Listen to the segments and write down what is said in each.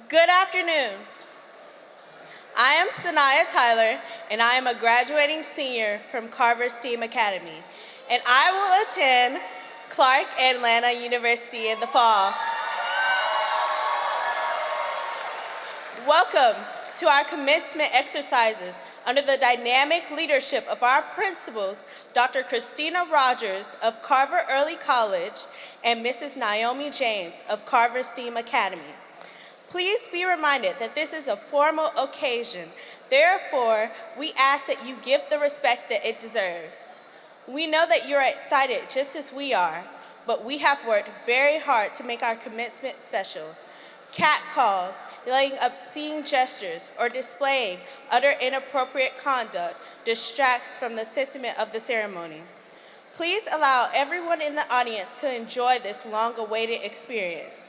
Good afternoon. I am Sanaya Tyler, and I am a graduating senior from Carver STEAM Academy, and I will attend Clark Atlanta University in the fall. Welcome to our commencement exercises under the dynamic leadership of our principals, Dr. Christina Rogers of Carver Early College and Mrs. Naomi James of Carver STEAM Academy. Please be reminded that this is a formal occasion. Therefore, we ask that you give the respect that it deserves. We know that you're excited just as we are, but we have worked very hard to make our commencement special. Catcalls, laying obscene gestures, or displaying utter inappropriate conduct distracts from the sentiment of the ceremony. Please allow everyone in the audience to enjoy this long-awaited experience.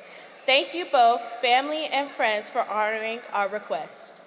Thank you both, family and friends, for honoring our request.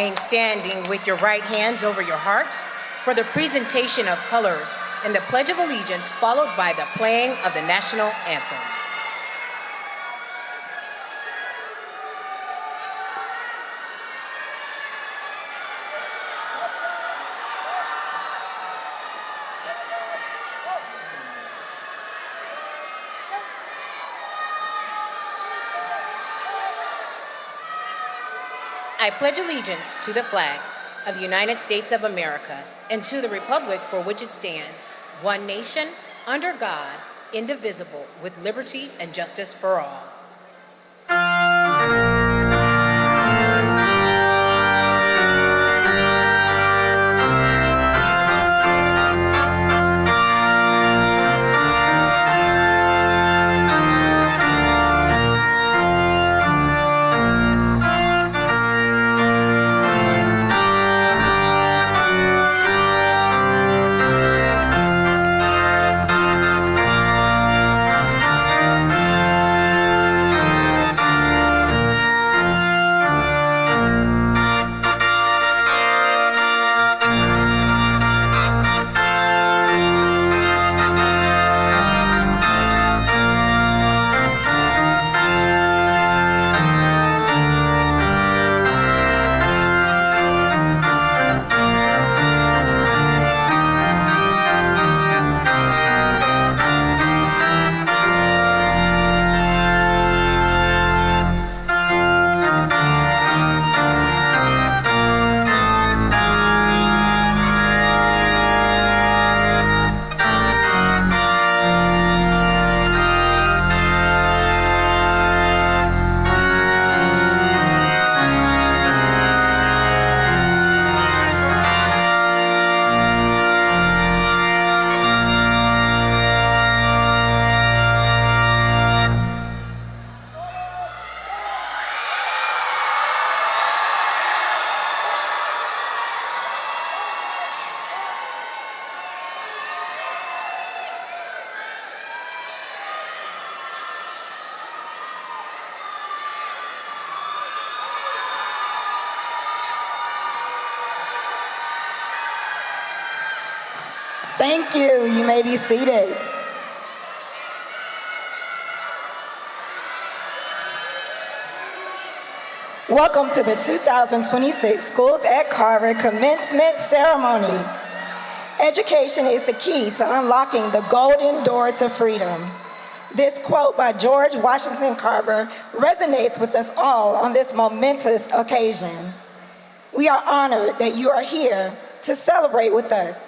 remain standing with your right hands over your hearts for the presentation of colors and the Pledge of Allegiance, followed by the playing of the National Anthem. I pledge allegiance to the flag of the United States of America and to the republic for which it stands, one nation, under God, indivisible, with liberty and justice for all. Thank you. You may be seated. Welcome to the 2026 Schools at Carver Commencement Ceremony. Education is the key to unlocking the golden door to freedom. This quote by George Washington Carver resonates with us all on this momentous occasion. We are honored that you are here to celebrate with us.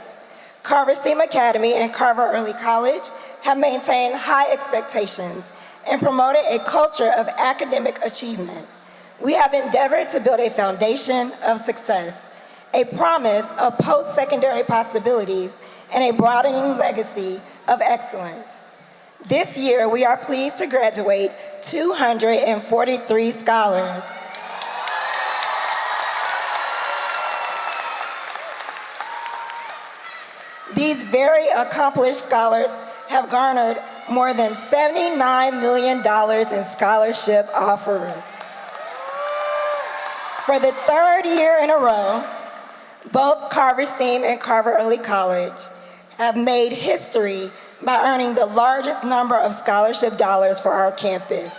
Carver STEAM Academy and Carver Early College have maintained high expectations and promoted a culture of academic achievement. We have endeavored to build a foundation of success, a promise of post-secondary possibilities, and a broadening legacy of excellence. This year, we are pleased to graduate 243 scholars. These very accomplished scholars have garnered more than $79 million in scholarship offers. For the third year in a row, both Carver STEAM and Carver Early College have made history by earning the largest number of scholarship dollars for our campus.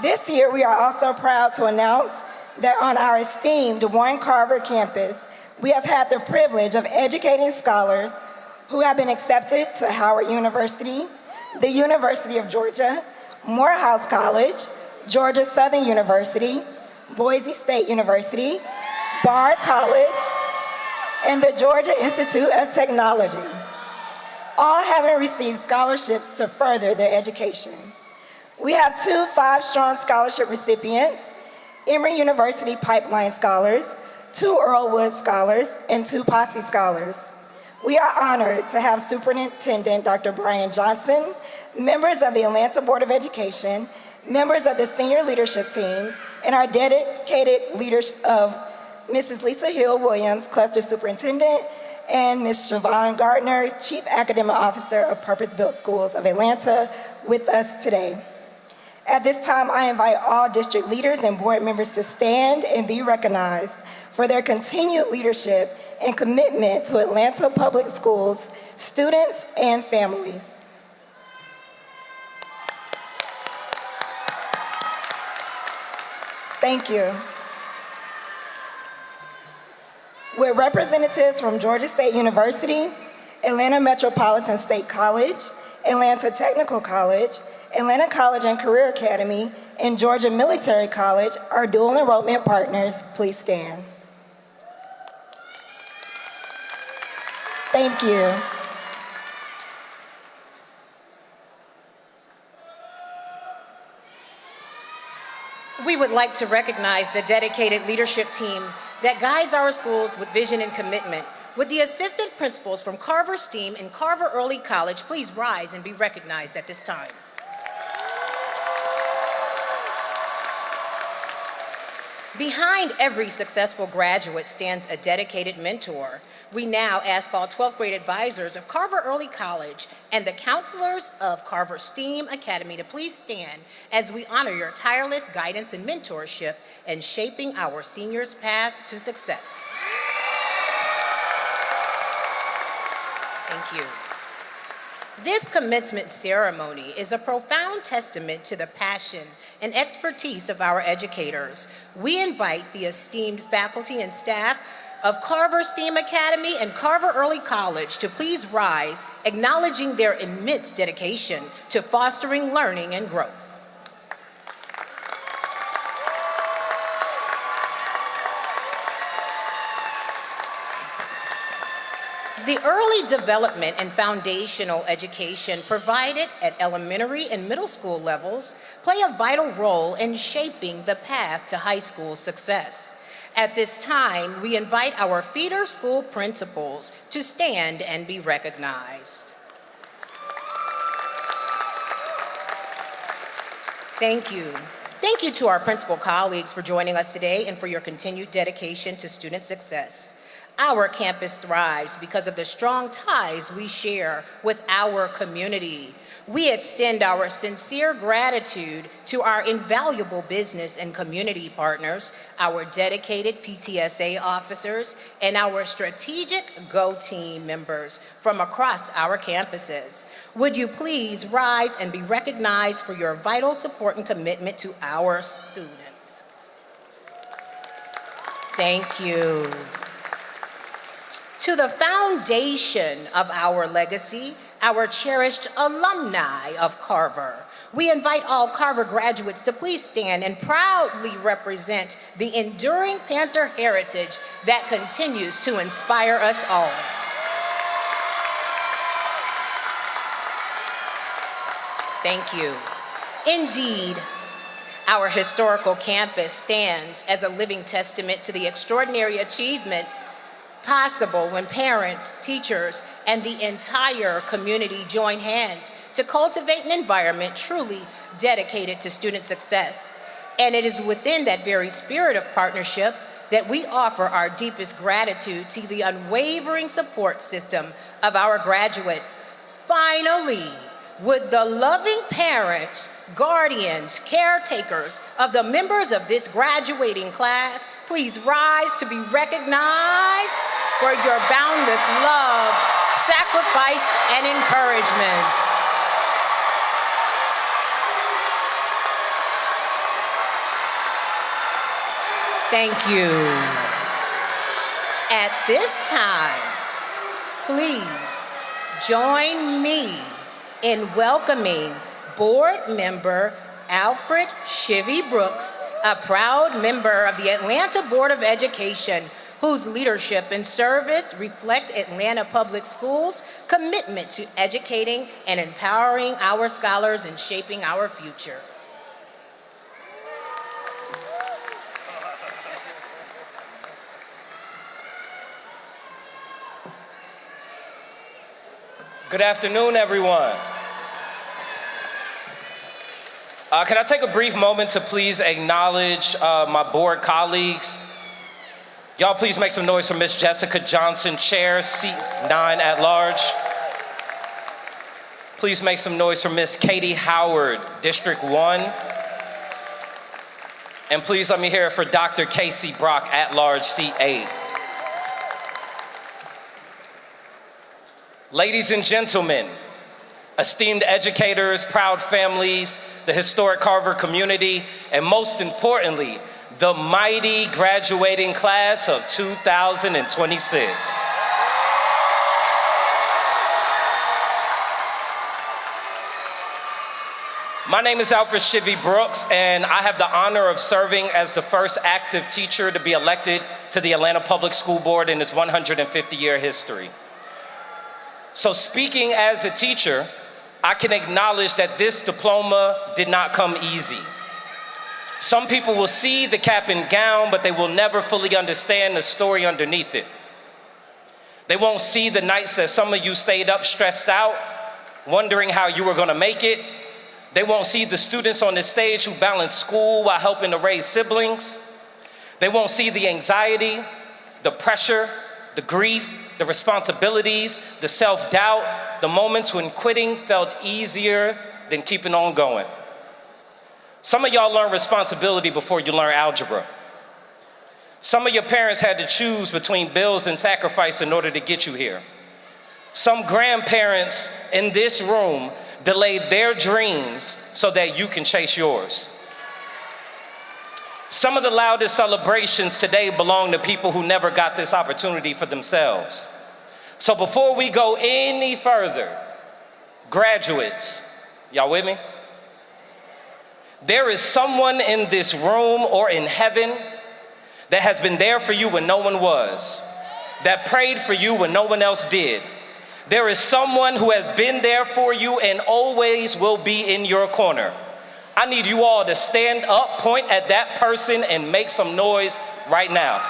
This year, we are also proud to announce that on our esteemed One Carver campus, we have had the privilege of educating scholars who have been accepted to Howard University, the University of Georgia, Morehouse College, Georgia Southern University, Boise State University, Bard College, and the Georgia Institute of Technology, all having received scholarships to further their education. We have 2 5-strong scholarship recipients, Emory University Pipeline Scholars, 2 Earlwood Scholars, and 2 Posse Scholars. We are honored to have Superintendent Dr. Brian Johnson, members of the Atlanta Board of Education, members of the senior leadership team, and our dedicated leaders of Mrs. Lisa Hill Williams, Cluster Superintendent, and Ms. Siobhan Gardner, Chief Academic Officer of Purpose-Built Schools of Atlanta, with us today. At this time, I invite all district leaders and board members to stand and be recognized for their continued leadership and commitment to Atlanta Public Schools, students, and families. Thank you. With representatives from Georgia State University, Atlanta Metropolitan State College, Atlanta Technical College, Atlanta College and Career Academy, and Georgia Military College, our dual enrollment partners, please stand. Thank you. We would like to recognize the dedicated leadership team that guides our schools with vision and commitment. Would the assistant principals from Carver STEAM and Carver Early College please rise and be recognized at this time? Behind every successful graduate stands a dedicated mentor. We now ask all 12th grade advisors of Carver Early College and the counselors of Carver STEAM Academy to please stand as we honor your tireless guidance and mentorship in shaping our seniors' paths to success. Thank you. This commencement ceremony is a profound testament to the passion and expertise of our educators. We invite the esteemed faculty and staff of Carver STEAM Academy and Carver Early College to please rise, acknowledging their immense dedication to fostering learning and growth. The early development and foundational education provided at elementary and middle school levels play a vital role in shaping the path to high school success. At this time, we invite our feeder school principals to stand and be recognized. Thank you. Thank you to our principal colleagues for joining us today and for your continued dedication to student success. Our campus thrives because of the strong ties we share with our community. We extend our sincere gratitude to our invaluable business and community partners, our dedicated PTSA officers, and our strategic GO team members from across our campuses. Would you please rise and be recognized for your vital support and commitment to our students? Thank you. To the foundation of our legacy, our cherished alumni of Carver, we invite all Carver graduates to please stand and proudly represent the enduring Panther heritage that continues to inspire us all. Thank you. Indeed, our historical campus stands as a living testament to the extraordinary achievements possible when parents, teachers, and the entire community join hands to cultivate an environment truly dedicated to student success. And it is within that very spirit of partnership that we offer our deepest gratitude to the unwavering support system of our graduates. Finally, would the loving parents, guardians, caretakers of the members of this graduating class please rise to be recognized for your boundless love, sacrifice, and encouragement. Thank you. At this time, please join me in welcoming board member Alfred Shivy Brooks, a proud member of the Atlanta Board of Education, whose leadership and service reflect Atlanta Public Schools' commitment to educating and empowering our scholars and shaping our future. Good afternoon, everyone. Can I take a brief moment to please acknowledge my board colleagues? Y'all please make some noise for Miss Jessica Johnson, Chair, Seat 9 at large. Please make some noise for Miss Katie Howard, District 1. And please let me hear it for Dr. Casey Brock, at-large seat 8. Ladies and gentlemen, esteemed educators, proud families, the historic Carver community, and most importantly, the mighty graduating class of 2026. My name is Alfred Shivy Brooks, and I have the honor of serving as the first active teacher to be elected to the Atlanta Public School Board in its 150-year history. So speaking as a teacher, I can acknowledge that this diploma did not come easy. Some people will see the cap and gown, but they will never fully understand the story underneath it. They won't see the nights that some of you stayed up stressed out, wondering how you were gonna make it. They won't see the students on the stage who balance school while helping to raise siblings. They won't see the anxiety, the pressure, the grief, the responsibilities, the self-doubt, the moments when quitting felt easier than keeping on going. Some of y'all learned responsibility before you learned algebra. Some of your parents had to choose between bills and sacrifice in order to get you here. Some grandparents in this room delayed their dreams so that you can chase yours. Some of the loudest celebrations today belong to people who never got this opportunity for themselves. So before we go any further, graduates, y'all with me? There is someone in this room or in heaven that has been there for you when no one was, that prayed for you when no one else did. There is someone who has been there for you and always will be in your corner. I need you all to stand up, point at that person, and make some noise right now.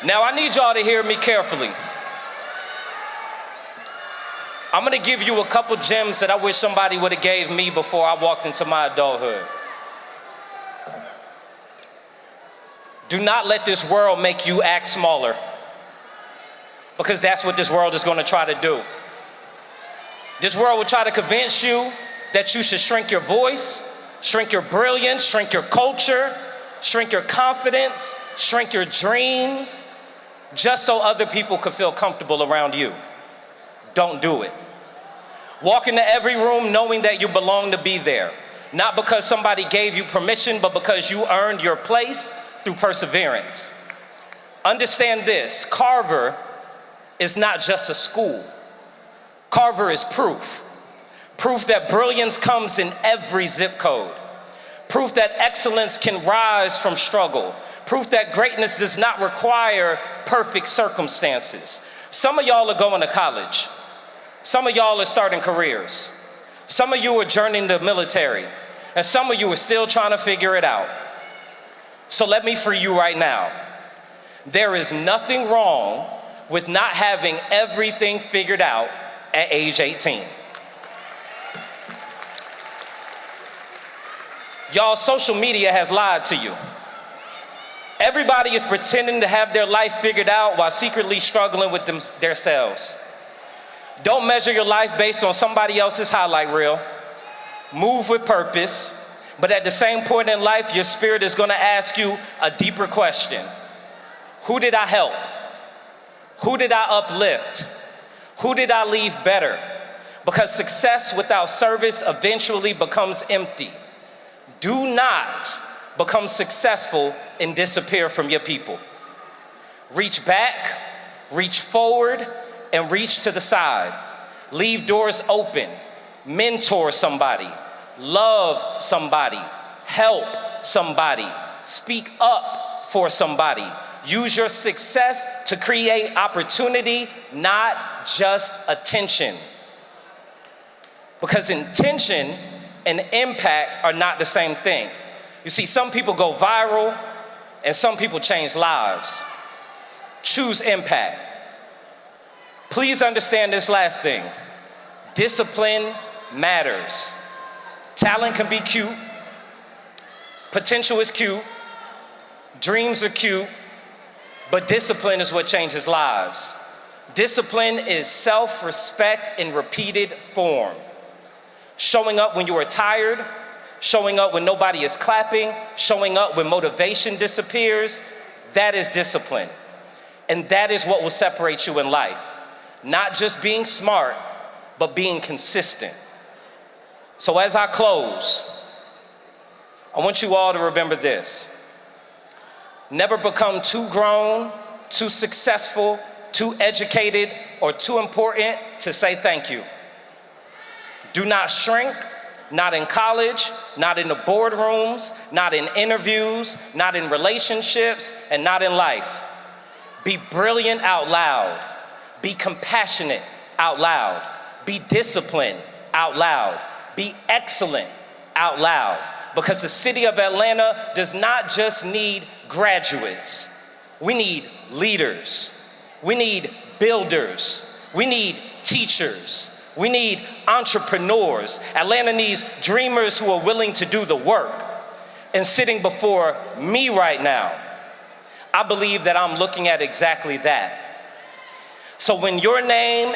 Now I need y'all to hear me carefully. I'm gonna give you a couple gems that I wish somebody would have gave me before I walked into my adulthood. Do not let this world make you act smaller, because that's what this world is gonna try to do. This world will try to convince you that you should shrink your voice, shrink your brilliance, shrink your culture, shrink your confidence, shrink your dreams, just so other people could feel comfortable around you. Don't do it. Walk into every room knowing that you belong to be there. Not because somebody gave you permission, but because you earned your place through perseverance. Understand this, Carver is not just a school. Carver is proof. Proof that brilliance comes in every zip code. Proof that excellence can rise from struggle. Proof that greatness does not require perfect circumstances. Some of y'all are going to college. Some of y'all are starting careers. Some of you are joining the military. And some of you are still trying to figure it out. So let me free you right now. There is nothing wrong with not having everything figured out at age 18. Y'all, social media has lied to you. Everybody is pretending to have their life figured out while secretly struggling with themselves. Don't measure your life based on somebody else's highlight reel. Move with purpose, but at the same point in life, your spirit is gonna ask you a deeper question. Who did I help? Who did I uplift? Who did I leave better? Because success without service eventually becomes empty. Do not become successful and disappear from your people. Reach back, reach forward, and reach to the side. Leave doors open. Mentor somebody. Love somebody. Help somebody. Speak up for somebody. Use your success to create opportunity, not just attention. Because intention and impact are not the same thing. You see, some people go viral and some people change lives. Choose impact. Please understand this last thing. Discipline matters. Talent can be cute. Potential is cute, dreams are cute, but discipline is what changes lives. Discipline is self-respect in repeated form. Showing up when you are tired, showing up when nobody is clapping, showing up when motivation disappears, that is discipline. And that is what will separate you in life. Not just being smart, but being consistent. So as I close, I want you all to remember this. Never become too grown, too successful, too educated, or too important to say thank you. Do not shrink, not in college, not in the boardrooms, not in interviews, not in relationships, and not in life. Be brilliant out loud. Be compassionate out loud. Be disciplined out loud. Be excellent out loud. Because the city of Atlanta does not just need graduates. We need leaders. We need builders. We need teachers. We need entrepreneurs. Atlanta needs dreamers who are willing to do the work. And sitting before me right now, I believe that I'm looking at exactly that. So when your name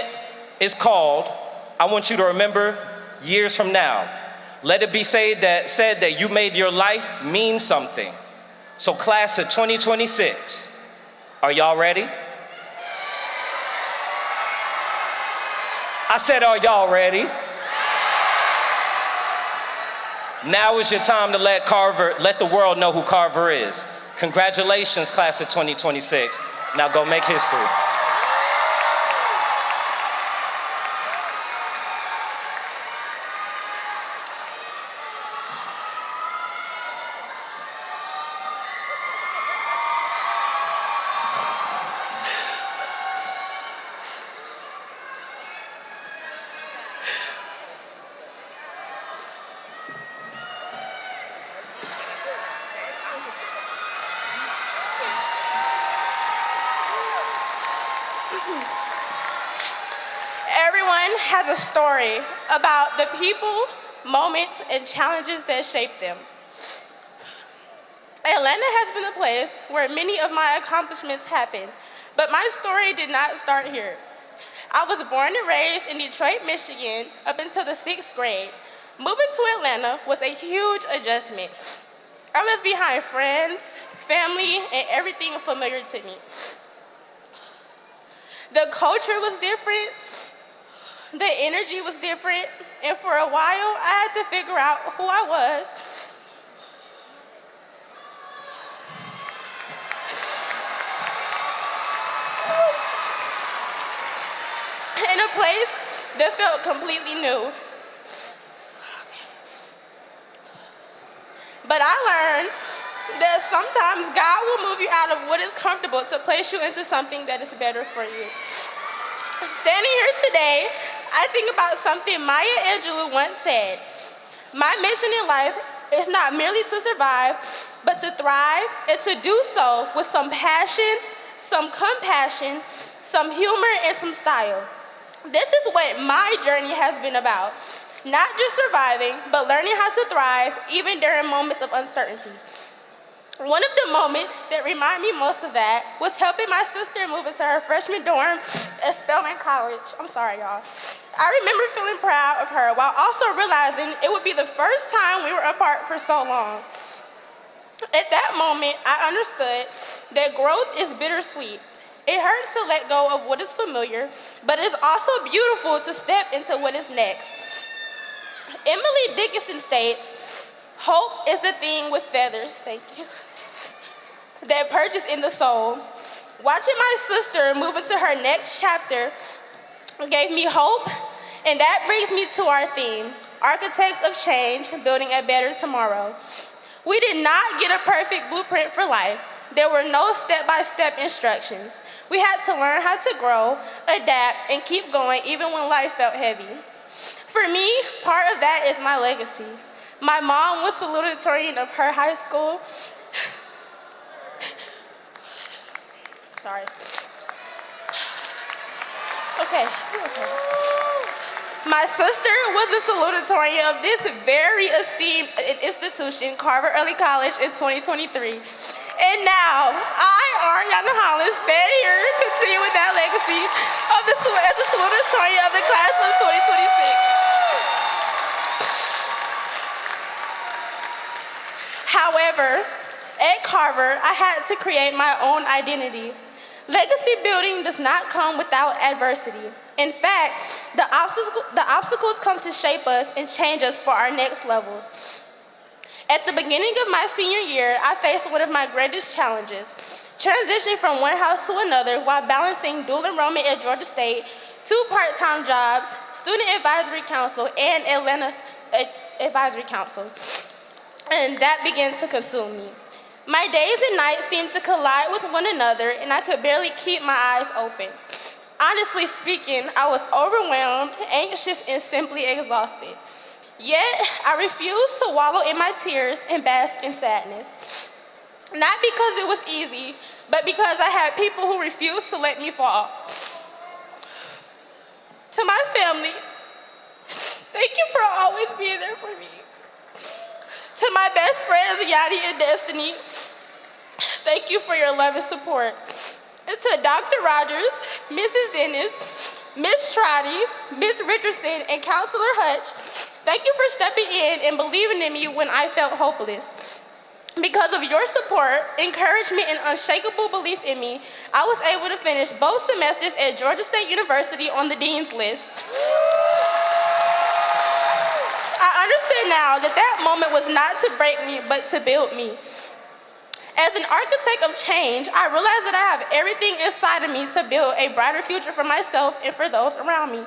is called, I want you to remember years from now, let it be said that you made your life mean something. So class of 2026, are y'all ready? I said, are y'all ready? Now is your time to let the world know who Carver is. Congratulations, class of 2026. Now go make history. Everyone has a story about the people, moments, and challenges that shaped them. Atlanta has been a place where many of my accomplishments happened, but my story did not start here. I was born and raised in Detroit, Michigan, up until the 6th grade. Moving to Atlanta was a huge adjustment. I left behind friends, family, and everything familiar to me. The culture was different, the energy was different, and for a while, I had to figure out who I was. In a place that felt completely new. But I learned that sometimes God will move you out of what is comfortable to place you into something that is better for you. Standing here today, I think about something Maya Angelou once said. My mission in life is not merely to survive, but to thrive, and to do so with some passion, some compassion, some humor, and some style. This is what my journey has been about. Not just surviving, but learning how to thrive, even during moments of uncertainty. One of the moments that remind me most of that was helping my sister move into her freshman dorm at Spelman College. I'm sorry, y'all. I remember feeling proud of her while also realizing it would be the first time we were apart for so long. At that moment, I understood that growth is bittersweet. It hurts to let go of what is familiar, but it is also beautiful to step into what is next. Emily Dickinson states, "Hope is a thing with feathers," thank you, "that perches in the soul." Watching my sister move into her next chapter gave me hope, and that brings me to our theme, Architects of Change, Building a Better Tomorrow. We did not get a perfect blueprint for life. There were no step-by-step instructions. We had to learn how to grow, adapt, and keep going even when life felt heavy. For me, part of that is my legacy. My mom was salutatorian of her high school. Sorry. Okay. My sister was the salutatorian of this very esteemed institution, Carver Early College, in 2023. And now, I, Ariana Holland, stand here continuing that legacy of as the salutatorian of the class of 2026. However, at Carver, I had to create my own identity. Legacy building does not come without adversity. In fact, the obstacles come to shape us and change us for our next levels. At the beginning of my senior year, I faced one of my greatest challenges, transitioning from one house to another while balancing dual enrollment at Georgia State, 2 part-time jobs, Student Advisory Council, and Atlanta Advisory Council. And that began to consume me. My days and nights seemed to collide with one another, and I could barely keep my eyes open. Honestly speaking, I was overwhelmed, anxious, and simply exhausted. Yet, I refused to wallow in my tears and bask in sadness. Not because it was easy, but because I had people who refused to let me fall. To my family, thank you for always being there for me. To my best friends, Yadi and Destiny, thank you for your love and support. And to Dr. Rogers, Mrs. Dennis, Miss Trotty, Miss Richardson, and Counselor Hutch, thank you for stepping in and believing in me when I felt hopeless. Because of your support, encouragement, and unshakable belief in me, I was able to finish both semesters at Georgia State University on the Dean's List. I understand now that that moment was not to break me, but to build me. As an architect of change, I realized that I have everything inside of me to build a brighter future for myself and for those around me.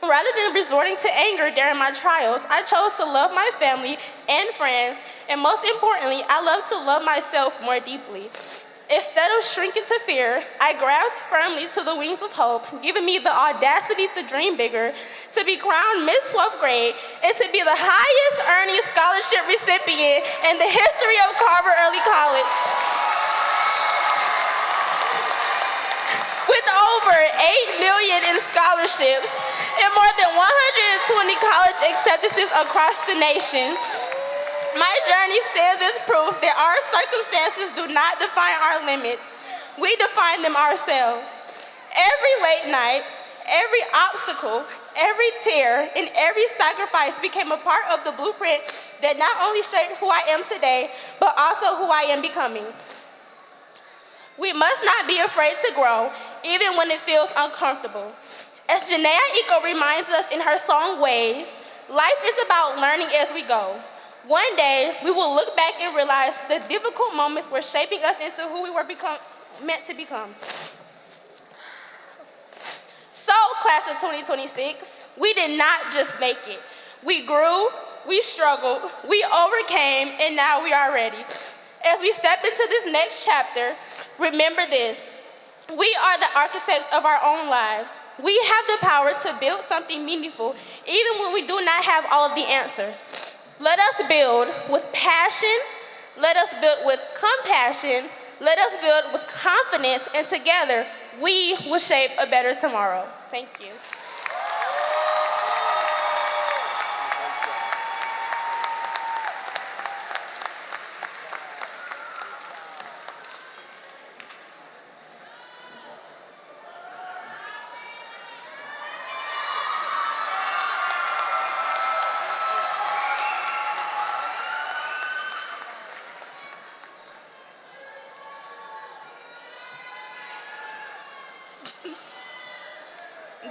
Rather than resorting to anger during my trials, I chose to love my family and friends, and most importantly, I love to love myself more deeply. Instead of shrinking to fear, I grasped firmly to the wings of hope, giving me the audacity to dream bigger, to be crowned Miss 12th grade, and to be the highest earning scholarship recipient in the history of Carver Early College. With over $8 million in scholarships and more than 120 college acceptances across the nation, my journey stands as proof that our circumstances do not define our limits. We define them ourselves. Every late night, every obstacle, every tear, and every sacrifice became a part of the blueprint that not only shaped who I am today, but also who I am becoming. We must not be afraid to grow, even when it feels uncomfortable. As Janaea Eco reminds us in her song Ways, life is about learning as we go. One day, we will look back and realize the difficult moments were shaping us into who we were meant to become. So, class of 2026, we did not just make it. We grew, we struggled, we overcame, and now we are ready. As we step into this next chapter, remember this. We are the architects of our own lives. We have the power to build something meaningful, even when we do not have all of the answers. Let us build with passion, let us build with compassion, let us build with confidence, and together, we will shape a better tomorrow. Thank you.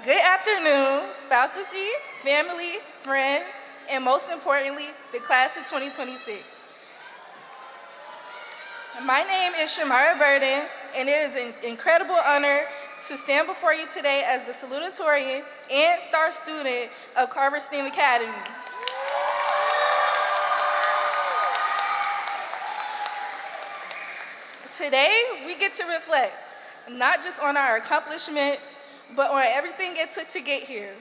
Good afternoon, faculty, family, friends, and most importantly, the class of 2026. My name is Shamara Burden, and it is an incredible honor to stand before you today as the salutatorian and star student of Carver STEAM Academy. Today, we get to reflect not just on our accomplishments, but on everything it took to get here.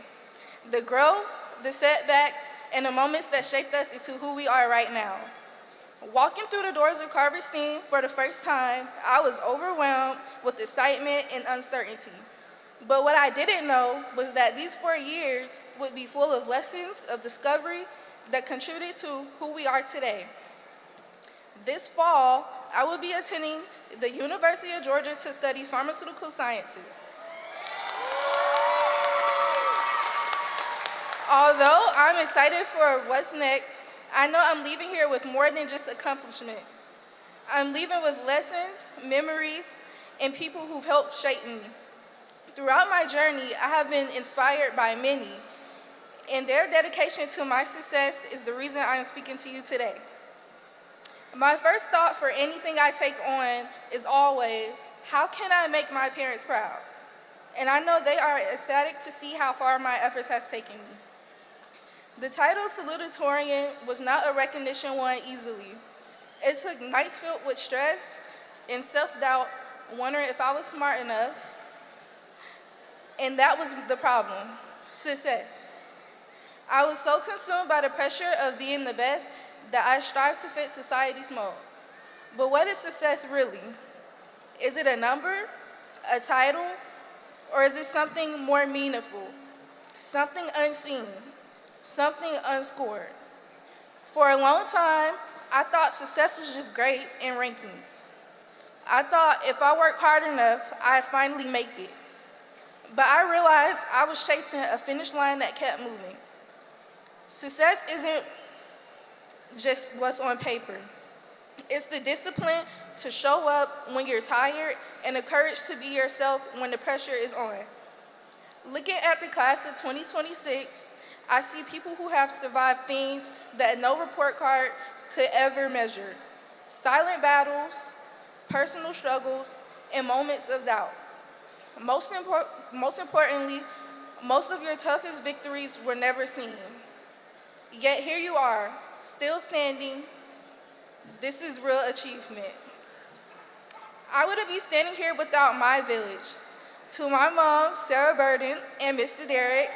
The growth, the setbacks, and the moments that shaped us into who we are right now. Walking through the doors of Carver STEAM for the first time, I was overwhelmed with excitement and uncertainty. But what I didn't know was that these 4 years would be full of lessons of discovery that contributed to who we are today. This fall, I will be attending the University of Georgia to study pharmaceutical sciences. Although I'm excited for what's next, I know I'm leaving here with more than just accomplishments. I'm leaving with lessons, memories, and people who've helped shape me. Throughout my journey, I have been inspired by many, and their dedication to my success is the reason I am speaking to you today. My first thought for anything I take on is always, how can I make my parents proud? And I know they are ecstatic to see how far my efforts has taken me. The title Salutatorian was not a recognition won easily. It took nights filled with stress and self-doubt, wondering if I was smart enough. And that was the problem, success. I was so consumed by the pressure of being the best that I strived to fit society's mold. But what is success really? Is it a number, a title, or is it something more meaningful, something unseen, something unscored? For a long time, I thought success was just grades and rankings. I thought if I worked hard enough, I'd finally make it. But I realized I was chasing a finish line that kept moving. Success isn't just what's on paper. It's the discipline to show up when you're tired and the courage to be yourself when the pressure is on. Looking at the class of 2026, I see people who have survived things that no report card could ever measure. Silent battles, personal struggles, and moments of doubt. Most importantly, most of your toughest victories were never seen. Yet here you are, still standing. This is real achievement. I wouldn't be standing here without my village. To my mom, Sarah Burden, and Mr. Derek,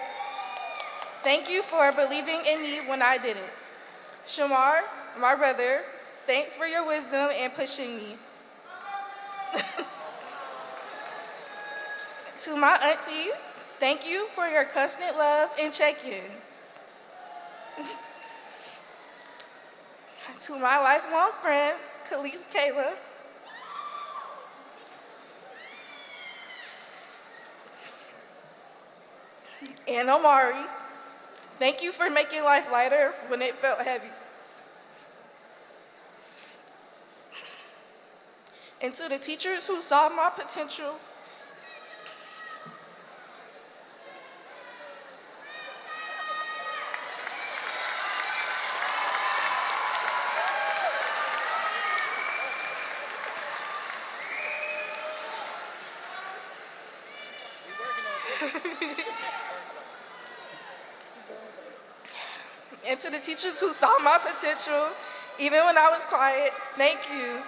thank you for believing in me when I didn't. Shamar, my brother, thanks for your wisdom and pushing me. To my auntie, thank you for your constant love and check-ins. To my lifelong friends, Khalees, Kayla, and Omari, thank you for making life lighter when it felt heavy. And to the teachers who saw my potential, even when I was quiet, thank you.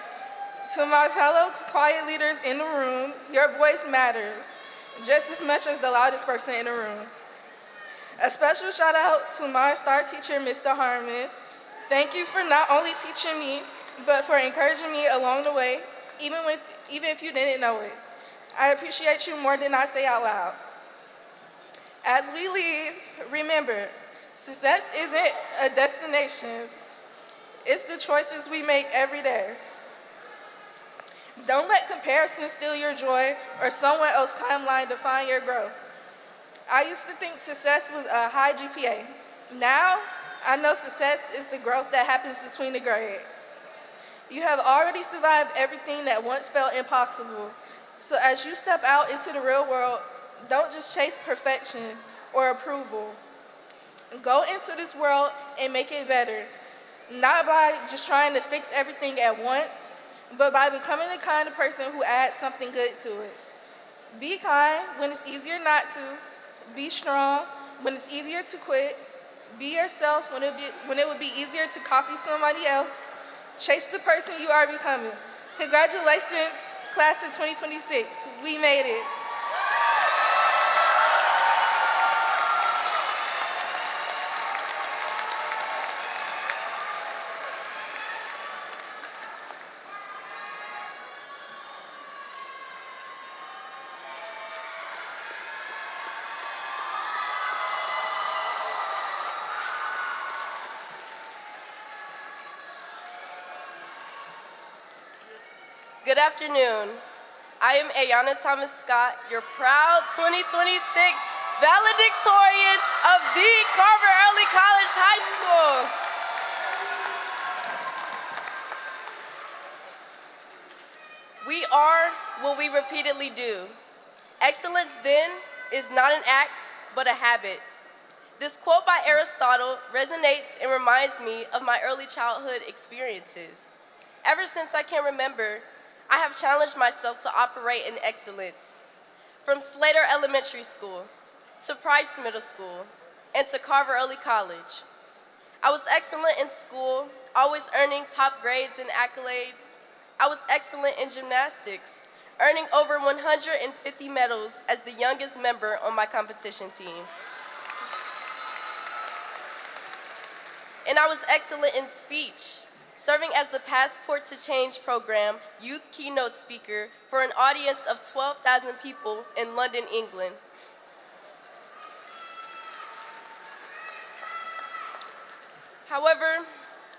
To my fellow quiet leaders in the room, your voice matters just as much as the loudest person in the room. A special shout out to my star teacher, Mr. Harmon. Thank you for not only teaching me, but for encouraging me along the way, even if you didn't know it. I appreciate you more than I say out loud. As we leave, remember, success isn't a destination. It's the choices we make every day. Don't let comparison steal your joy or someone else's timeline define your growth. I used to think success was a high GPA. Now, I know success is the growth that happens between the grades. You have already survived everything that once felt impossible. So as you step out into the real world, don't just chase perfection or approval. Go into this world and make it better, not by just trying to fix everything at once, but by becoming the kind of person who adds something good to it. Be kind when it's easier not to. Be strong when it's easier to quit. Be yourself when it would be easier to copy somebody else. Chase the person you are becoming. Congratulations, class of 2026. We made it. Good afternoon. I am Ayana Thomas Scott, your proud 2026 Valedictorian of the Carver Early College High School. We are what we repeatedly do. Excellence, then, is not an act, but a habit. This quote by Aristotle resonates and reminds me of my early childhood experiences. Ever since I can remember, I have challenged myself to operate in excellence. From Slater Elementary School, to Price Middle School, and to Carver Early College. I was excellent in school, always earning top grades and accolades. I was excellent in gymnastics, earning over 150 medals as the youngest member on my competition team. And I was excellent in speech, serving as the Passport to Change program youth keynote speaker for an audience of 12,000 people in London, England. However,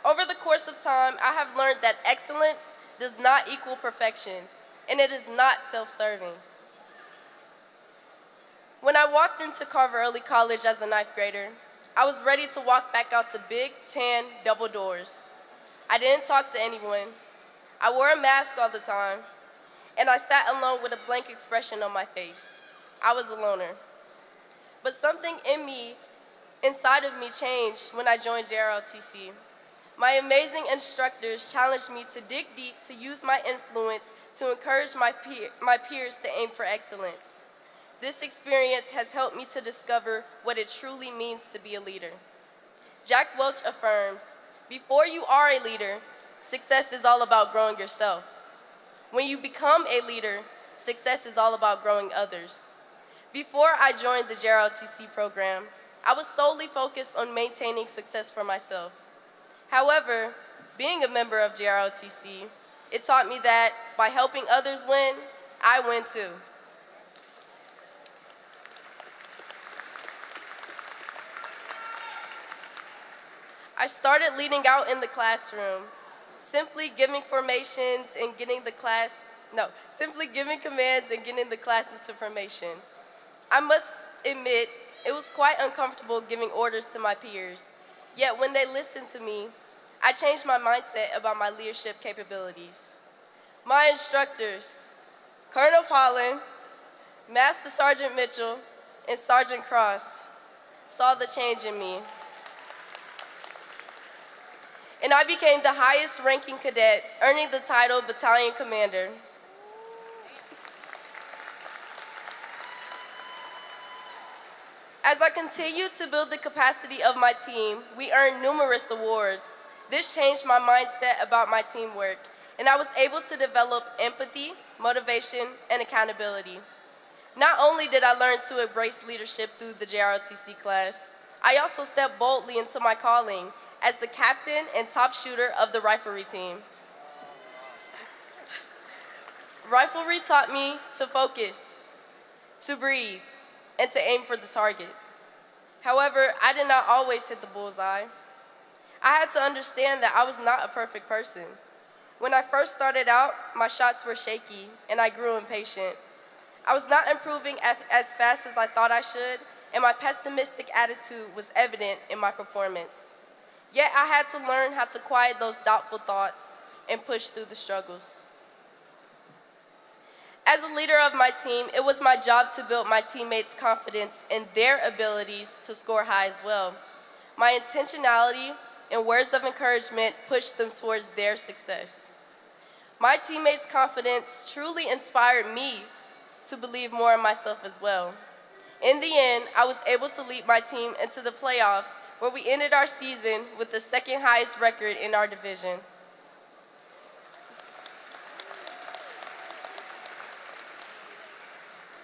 over the course of time, I have learned that excellence does not equal perfection, and it is not self-serving. When I walked into Carver Early College as a 9th grader, I was ready to walk back out the big, tan, double doors. I didn't talk to anyone. I wore a mask all the time, and I sat alone with a blank expression on my face. I was a loner. But something inside of me changed when I joined JROTC. My amazing instructors challenged me to dig deep, to use my influence to encourage my peers to aim for excellence. This experience has helped me to discover what it truly means to be a leader. Jack Welch affirms, before you are a leader, success is all about growing yourself. When you become a leader, success is all about growing others. Before I joined the JROTC program, I was solely focused on maintaining success for myself. However, being a member of JROTC, it taught me that by helping others win, I win too. I started leading out in the classroom, simply giving commands and getting the class into formation. I must admit, it was quite uncomfortable giving orders to my peers. Yet when they listened to me, I changed my mindset about my leadership capabilities. My instructors, Colonel Holland, Master Sergeant Mitchell, and Sergeant Cross, saw the change in me. And I became the highest ranking cadet, earning the title Battalion Commander. As I continued to build the capacity of my team, we earned numerous awards. This changed my mindset about my teamwork, and I was able to develop empathy, motivation, and accountability. Not only did I learn to embrace leadership through the JROTC class, I also stepped boldly into my calling as the captain and top shooter of the riflery team. Riflery taught me to focus, to breathe, and to aim for the target. However, I did not always hit the bullseye. I had to understand that I was not a perfect person. When I first started out, my shots were shaky, and I grew impatient. I was not improving as fast as I thought I should, and my pessimistic attitude was evident in my performance. Yet I had to learn how to quiet those doubtful thoughts and push through the struggles. As a leader of my team, it was my job to build my teammates' confidence in their abilities to score high as well. My intentionality and words of encouragement pushed them towards their success. My teammates' confidence truly inspired me to believe more in myself as well. In the end, I was able to lead my team into the playoffs, where we ended our season with the second highest record in our division.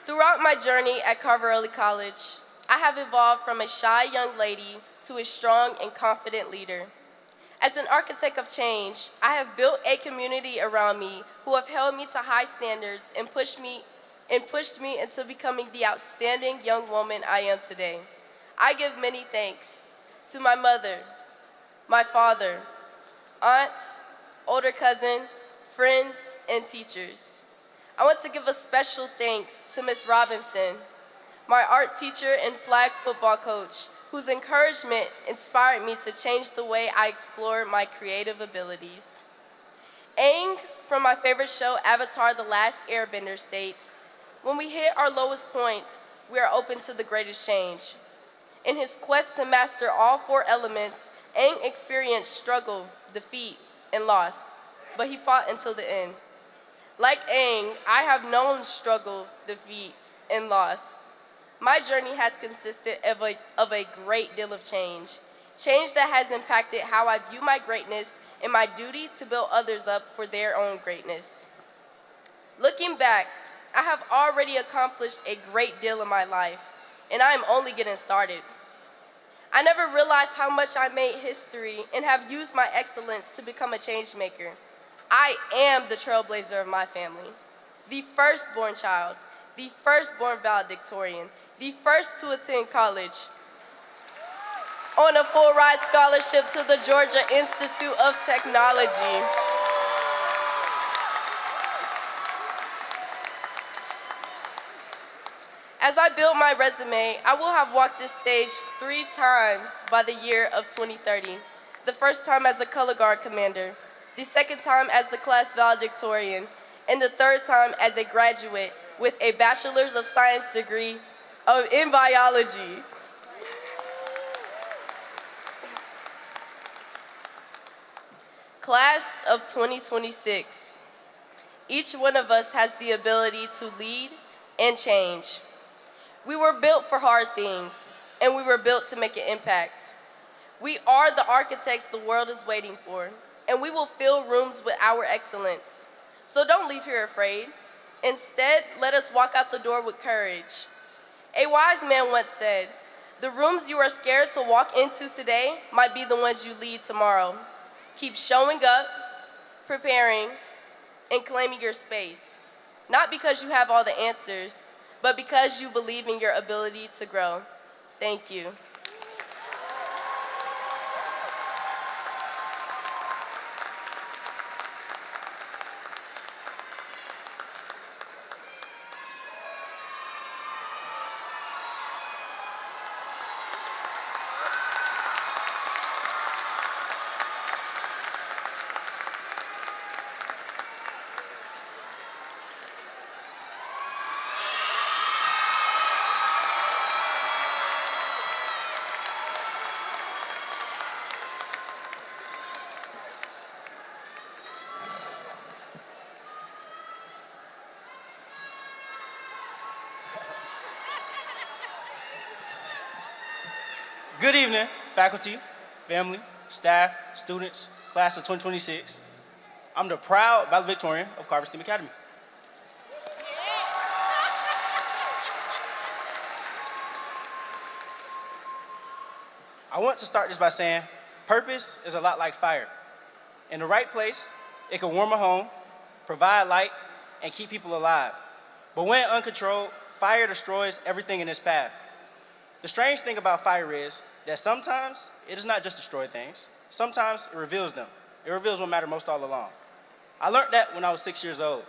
Throughout my journey at Carver Early College, I have evolved from a shy young lady to a strong and confident leader. As an architect of change, I have built a community around me who have held me to high standards and pushed me into becoming the outstanding young woman I am today. I give many thanks to my mother, my father, aunt, older cousin, friends, and teachers. I want to give a special thanks to Ms. Robinson, my art teacher and flag football coach, whose encouragement inspired me to change the way I explore my creative abilities. Aang from my favorite show, Avatar: The Last Airbender, states, "When we hit our lowest point, we are open to the greatest change." In his quest to master all 4 elements, Aang experienced struggle, defeat, and loss, but he fought until the end. Like Aang, I have known struggle, defeat, and loss. My journey has consisted of a great deal of change that has impacted how I view my greatness and my duty to build others up for their own greatness. Looking back, I have already accomplished a great deal in my life, and I am only getting started. I never realized how much I made history and have used my excellence to become a change maker. I am the trailblazer of my family, the firstborn child, the firstborn valedictorian, the first to attend college, on a full ride scholarship to the Georgia Institute of Technology. As I build my resume, I will have walked this stage 3 times by the year of 2030. The first time as a color guard commander, the second time as the class valedictorian, and the third time as a graduate with a Bachelor's of Science degree in biology. Class of 2026. Each one of us has the ability to lead and change. We were built for hard things, and we were built to make an impact. We are the architects the world is waiting for, and we will fill rooms with our excellence. So don't leave here afraid. Instead, let us walk out the door with courage. A wise man once said, "The rooms you are scared to walk into today might be the ones you lead tomorrow." Keep showing up, preparing, and claiming your space. Not because you have all the answers, but because you believe in your ability to grow. Thank you. Good evening, faculty, family, staff, students, class of 2026. I'm the proud valedictorian of Carver STEM Academy. I want to start this by saying, purpose is a lot like fire. In the right place, it can warm a home, provide light, and keep people alive. But when uncontrolled, fire destroys everything in its path. The strange thing about fire is that sometimes it does not just destroy things. Sometimes it reveals them. It reveals what mattered most all along. I learned that when I was 6 years old.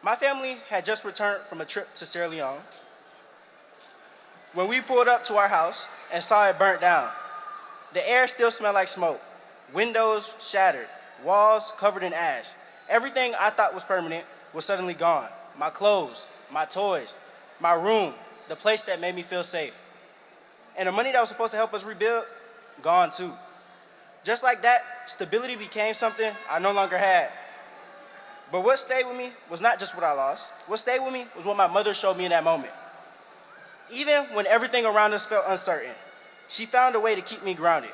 My family had just returned from a trip to Sierra Leone. When we pulled up to our house and saw it burnt down, the air still smelled like smoke. Windows shattered, walls covered in ash. Everything I thought was permanent was suddenly gone. My clothes, my toys, my room, the place that made me feel safe. And the money that was supposed to help us rebuild, gone too. Just like that, stability became something I no longer had. But what stayed with me was not just what I lost. What stayed with me was what my mother showed me in that moment. Even when everything around us felt uncertain, she found a way to keep me grounded.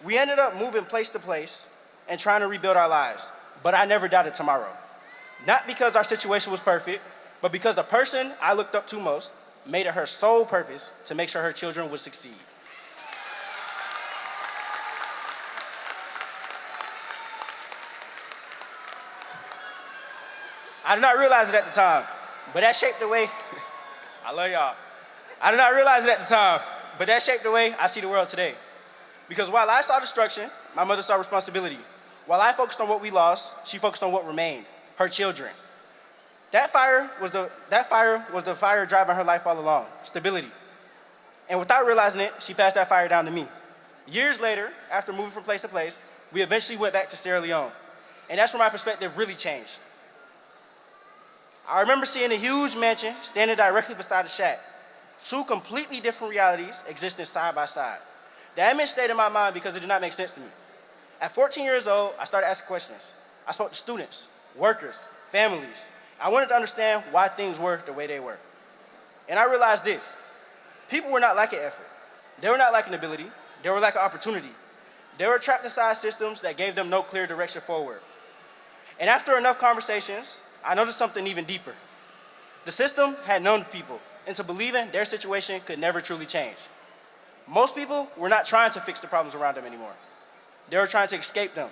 We ended up moving place to place and trying to rebuild our lives, but I never doubted tomorrow. Not because our situation was perfect, but because the person I looked up to most made it her sole purpose to make sure her children would succeed. I did not realize it at the time, but that shaped the way, I love y'all. I did not realize it at the time, but that shaped the way I see the world today. Because while I saw destruction, my mother saw responsibility. While I focused on what we lost, she focused on what remained, her children. That fire was the fire driving her life all along, stability. And without realizing it, she passed that fire down to me. Years later, after moving from place to place, we eventually went back to Sierra Leone. And that's where my perspective really changed. I remember seeing a huge mansion standing directly beside a shack. Two completely different realities existing side by side. The image stayed in my mind because it did not make sense to me. At 14 years old, I started asking questions. I spoke to students, workers, families. I wanted to understand why things were the way they were. And I realized this. People were not lacking effort. They were not lacking ability. They were lacking opportunity. They were trapped inside systems that gave them no clear direction forward. And after enough conversations, I noticed something even deeper. The system had numbed people into believing their situation could never truly change. Most people were not trying to fix the problems around them anymore. They were trying to escape them,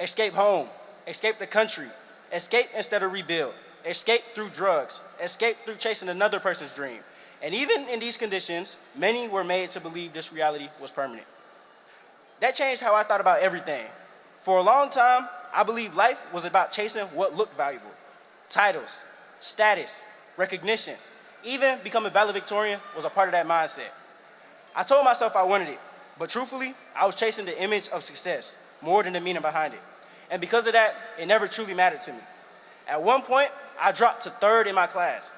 escape home, escape the country, escape instead of rebuild, escape through drugs, escape through chasing another person's dream. And even in these conditions, many were made to believe this reality was permanent. That changed how I thought about everything. For a long time, I believed life was about chasing what looked valuable. Titles, status, recognition, even becoming valedictorian was a part of that mindset. I told myself I wanted it, but truthfully, I was chasing the image of success more than the meaning behind it. And because of that, it never truly mattered to me. At one point, I dropped to third in my class.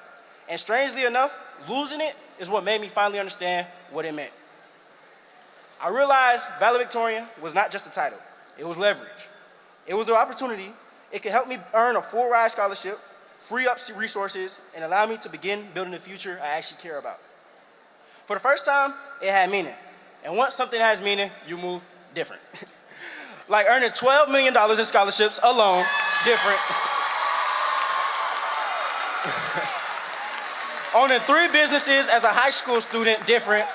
And strangely enough, losing it is what made me finally understand what it meant. I realized valedictorian was not just a title, it was leverage. It was an opportunity. It could help me earn a full ride scholarship, free up resources, and allow me to begin building the future I actually care about. For the first time, it had meaning. And once something has meaning, you move different. Like earning $12 million in scholarships alone, different. Owning 3 businesses as a high school student, different.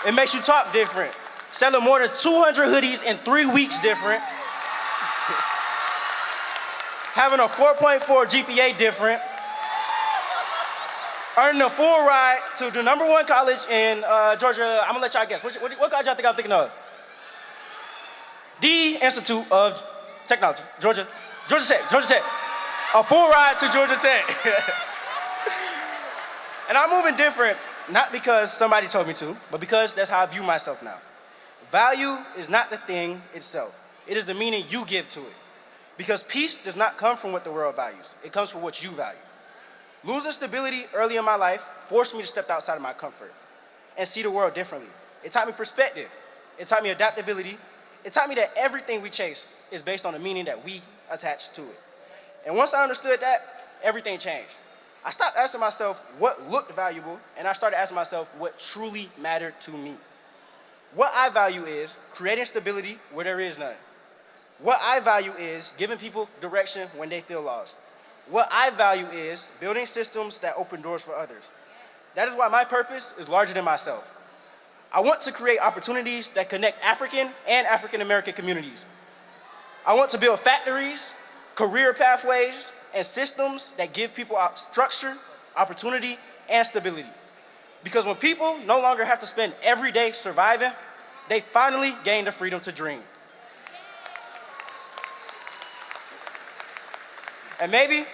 It makes you talk different. Selling more than 200 hoodies in 3 weeks, different. Having a 4.4 GPA, different. Earning a full ride to the #1 college in Georgia. I'm gonna let y'all guess. What college y'all think I'm thinking of? The Institute of Technology, Georgia Tech. A full ride to Georgia Tech. And I'm moving different, not because somebody told me to, but because that's how I view myself now. Value is not the thing itself. It is the meaning you give to it. Because peace does not come from what the world values. It comes from what you value. Losing stability early in my life forced me to step outside of my comfort and see the world differently. It taught me perspective. It taught me adaptability. It taught me that everything we chase is based on the meaning that we attach to it. And once I understood that, everything changed. I stopped asking myself what looked valuable, and I started asking myself what truly mattered to me. What I value is creating stability where there is none. What I value is giving people direction when they feel lost. What I value is building systems that open doors for others. That is why my purpose is larger than myself. I want to create opportunities that connect African and African American communities. I want to build factories, career pathways, and systems that give people structure, opportunity, and stability. Because when people no longer have to spend every day surviving, they finally gain the freedom to dream. And maybe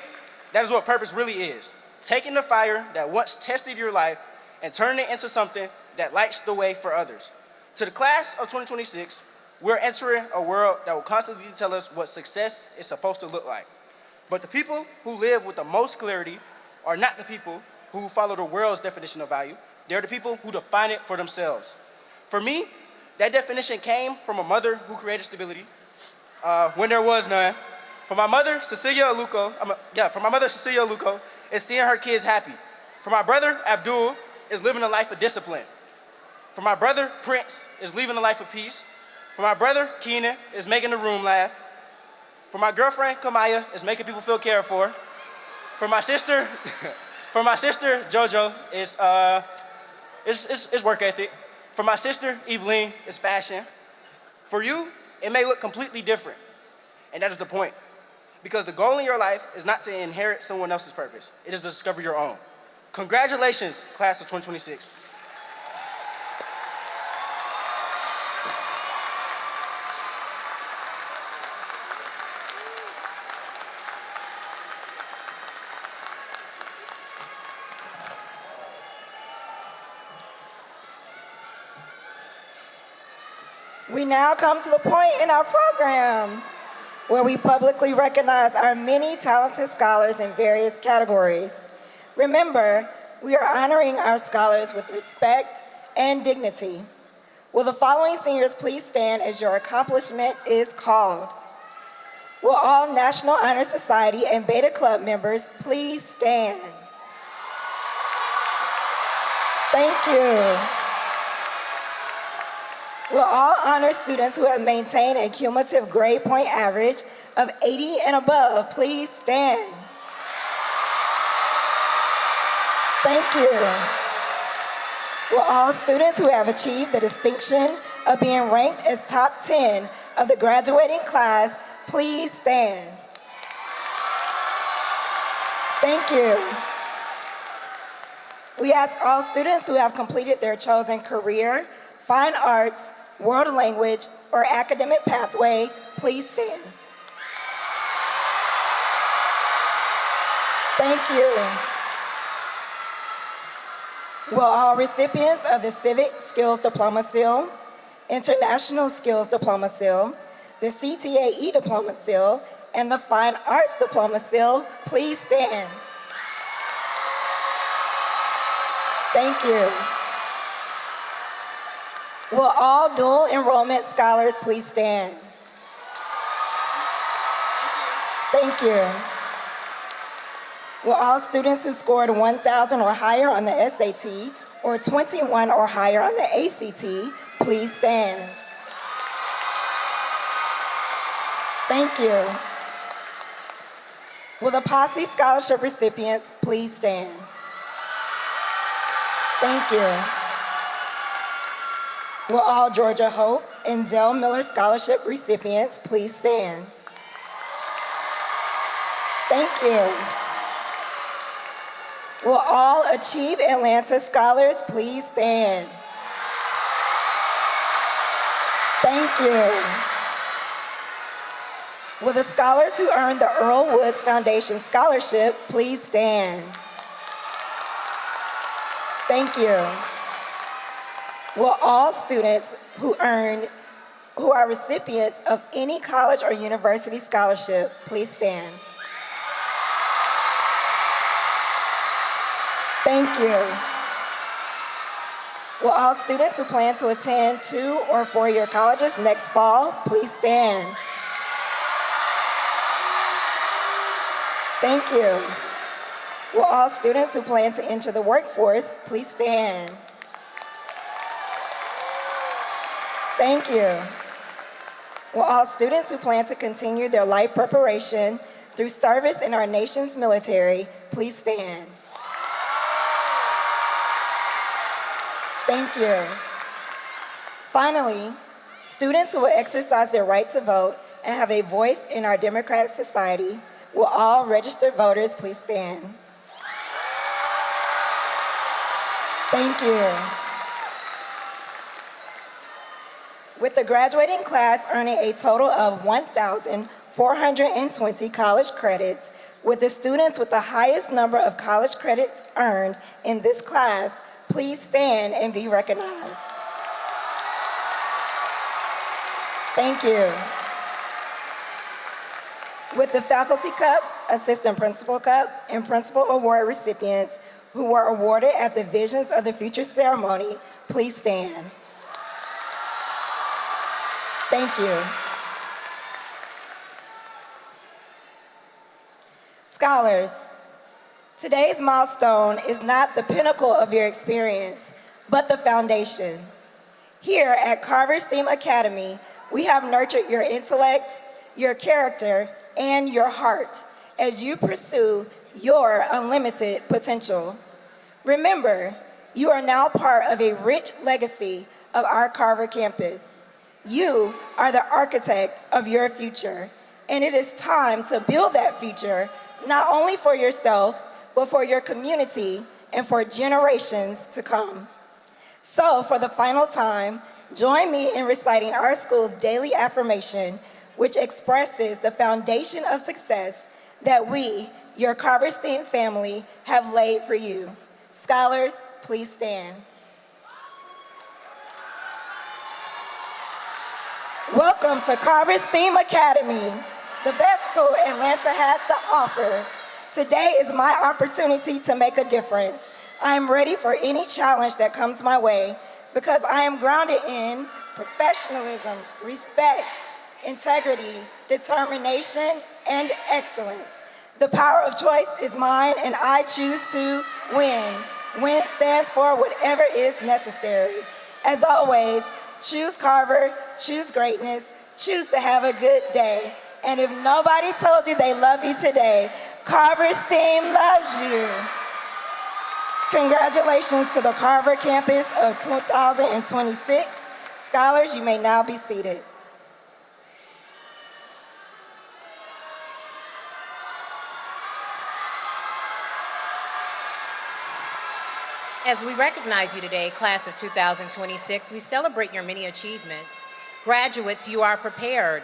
that is what purpose really is. Taking the fire that once tested your life and turning it into something that lights the way for others. To the class of 2026, we're entering a world that will constantly tell us what success is supposed to look like. But the people who live with the most clarity are not the people who follow the world's definition of value. They're the people who define it for themselves. For me, that definition came from a mother who created stability when there was none. For my mother, Cecilia Aluko, is seeing her kids happy. For my brother, Abdul, is living a life of discipline. For my brother, Prince, is living a life of peace. For my brother, Keenan, is making the room laugh. For my girlfriend, Kamaya, is making people feel cared for. For my sister, Jojo, is work ethic. For my sister, Evelyn, is fashion. For you, it may look completely different. And that is the point. Because the goal in your life is not to inherit someone else's purpose. It is to discover your own. Congratulations, class of 2026. We now come to the point in our program where we publicly recognize our many talented scholars in various categories. Remember, we are honoring our scholars with respect and dignity. Will the following seniors please stand as your accomplishment is called? Will all National Honor Society and Beta Club members please stand? Thank you. Will all honor students who have maintained a cumulative grade point average of 80 and above please stand? Thank you. Will all students who have achieved the distinction of being ranked as top 10 of the graduating class please stand? Thank you. We ask all students who have completed their chosen career, fine arts, world language, or academic pathway, please stand. Thank you. Will all recipients of the Civic Skills Diploma Seal, International Skills Diploma Seal, the CTAE Diploma Seal, and the Fine Arts Diploma Seal please stand? Thank you. Will all dual enrollment scholars please stand? Thank you. Will all students who scored 1,000 or higher on the SAT or 21 or higher on the ACT please stand? Thank you. Will the Posse Scholarship recipients please stand? Thank you. Will all Georgia Hope and Zell Miller Scholarship recipients please stand? Thank you. Will all Achieve Atlanta scholars please stand? Thank you. Will the scholars who earned the Earl Woods Foundation Scholarship please stand? Thank you. Will all students who are recipients of any college or university scholarship please stand? Thank you. Will all students who plan to attend 2- or 4-year colleges next fall please stand? Thank you. Will all students who plan to enter the workforce please stand? Thank you. Will all students who plan to continue their life preparation through service in our nation's military please stand? Thank you. Finally, students who will exercise their right to vote and have a voice in our democratic society, will all registered voters please stand? Thank you. With the graduating class earning a total of 1,420 college credits, with the students with the highest number of college credits earned in this class, please stand and be recognized. Thank you. With the Faculty Cup, Assistant Principal Cup, and Principal Award recipients who were awarded at the Visions of the Future ceremony, please stand. Thank you. Scholars, today's milestone is not the pinnacle of your experience, but the foundation. Here at Carver STEAM Academy, we have nurtured your intellect, your character, and your heart as you pursue your unlimited potential. Remember, you are now part of a rich legacy of our Carver campus. You are the architect of your future, and it is time to build that future not only for yourself, but for your community and for generations to come. So, for the final time, join me in reciting our school's daily affirmation, which expresses the foundation of success that we, your Carver STEAM family, have laid for you. Scholars, please stand. Welcome to Carver STEAM Academy, the best school Atlanta has to offer. Today is my opportunity to make a difference. I am ready for any challenge that comes my way because I am grounded in professionalism, respect, integrity, determination, and excellence. The power of choice is mine, and I choose to win. Win stands for whatever is necessary. As always, choose Carver, choose greatness, choose to have a good day. And if nobody told you they love you today, Carver STEAM loves you. Congratulations to the Carver campus of 2026. Scholars, you may now be seated. As we recognize you today, class of 2026, we celebrate your many achievements. Graduates, you are prepared.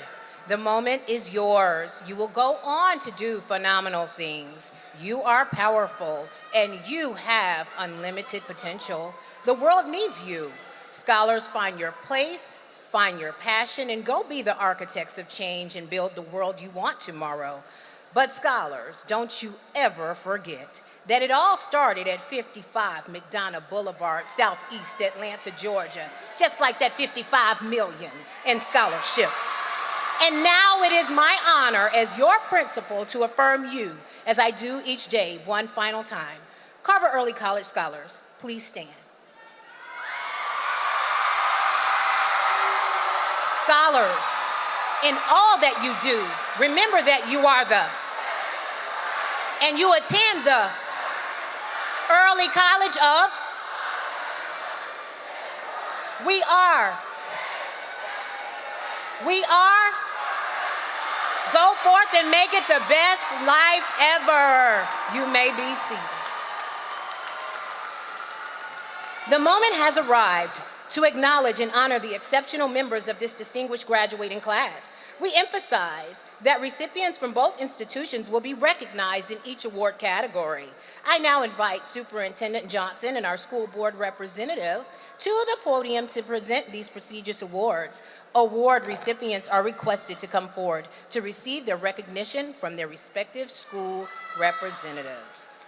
The moment is yours. You will go on to do phenomenal things. You are powerful, and you have unlimited potential. The world needs you. Scholars, find your place, find your passion, and go be the architects of change and build the world you want tomorrow. But scholars, don't you ever forget that it all started at 55 McDonough Boulevard, Southeast Atlanta, Georgia, just like that 55 million in scholarships. And now it is my honor as your principal to affirm you, as I do each day, one final time. Carver Early College scholars, please stand. Scholars, in all that you do, remember that you are and you attend the Early College of, we are, go forth and make it the best life ever. You may be seated. The moment has arrived to acknowledge and honor the exceptional members of this distinguished graduating class. We emphasize that recipients from both institutions will be recognized in each award category. I now invite Superintendent Johnson and our school board representative to the podium to present these prestigious awards. Award recipients are requested to come forward to receive their recognition from their respective school representatives.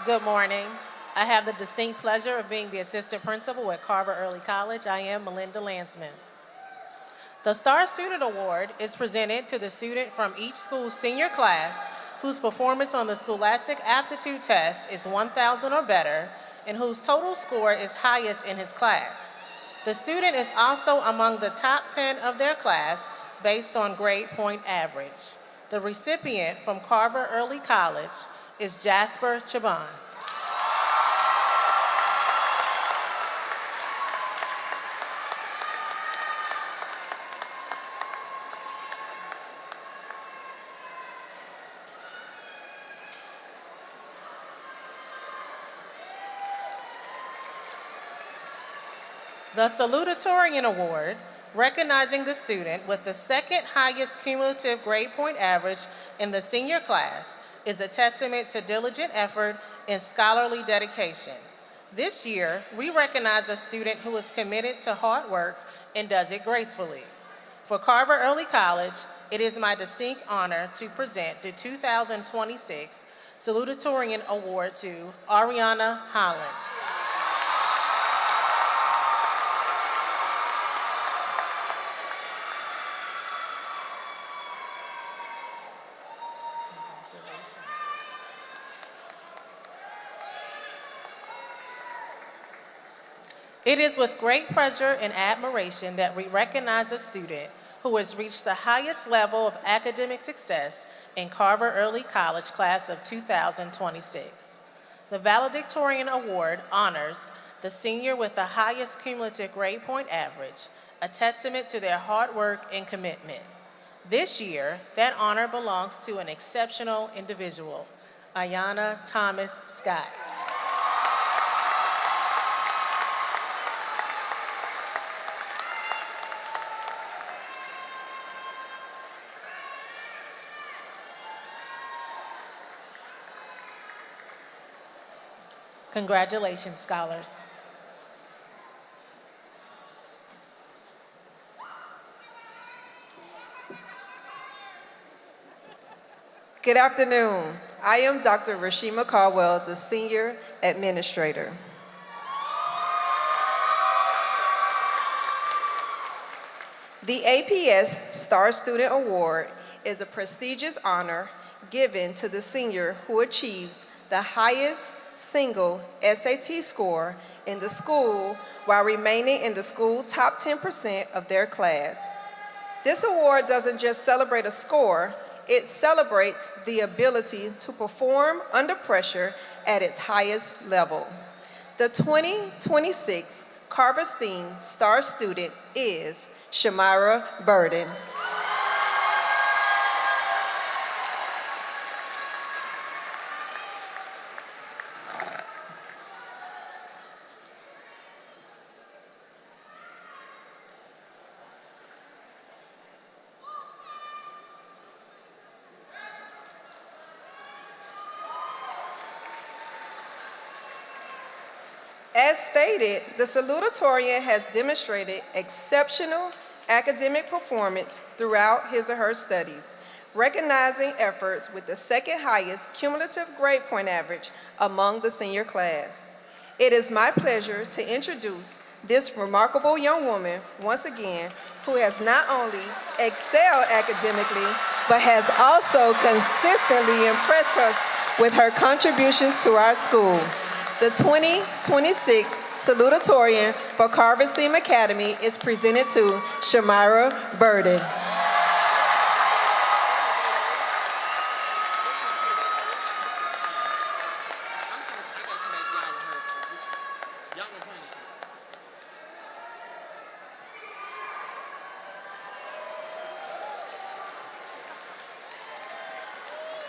Good morning. I have the distinct pleasure of being the assistant principal at Carver Early College. I am Melinda Lansman. The Star Student Award is presented to the student from each school's senior class whose performance on the Scholastic Aptitude Test is 1,000 or better and whose total score is highest in his class. The student is also among the top 10 of their class based on grade point average. The recipient from Carver Early College is Jasper Chabon. The Salutatorian Award, recognizing the student with the second highest cumulative grade point average in the senior class, is a testament to diligent effort and scholarly dedication. This year, we recognize a student who is committed to hard work and does it gracefully. For Carver Early College, it is my distinct honor to present the 2026 Salutatorian Award to Ariana Hollins. It is with great pleasure and admiration that we recognize a student who has reached the highest level of academic success in Carver Early College class of 2026. The Valedictorian Award honors the senior with the highest cumulative grade point average, a testament to their hard work and commitment. This year, that honor belongs to an exceptional individual, Ayanna Thomas Scott. Congratulations, scholars. Good afternoon. I am Dr. Rashima Caldwell, the Senior Administrator. The APS Star Student Award is a prestigious honor given to the senior who achieves the highest single SAT score in the school while remaining in the school top 10% of their class. This award doesn't just celebrate a score, it celebrates the ability to perform under pressure at its highest level. The 2026 Carver's Theme Star Student is Shamira Burden. As stated, the Salutatorian has demonstrated exceptional academic performance throughout his or her studies, recognizing efforts with the second highest cumulative grade point average among the senior class. It is my pleasure to introduce this remarkable young woman once again, who has not only excelled academically, but has also consistently impressed us with her contributions to our school. The 2026 Salutatorian for Carver's Theme Academy is presented to Shamira Burden.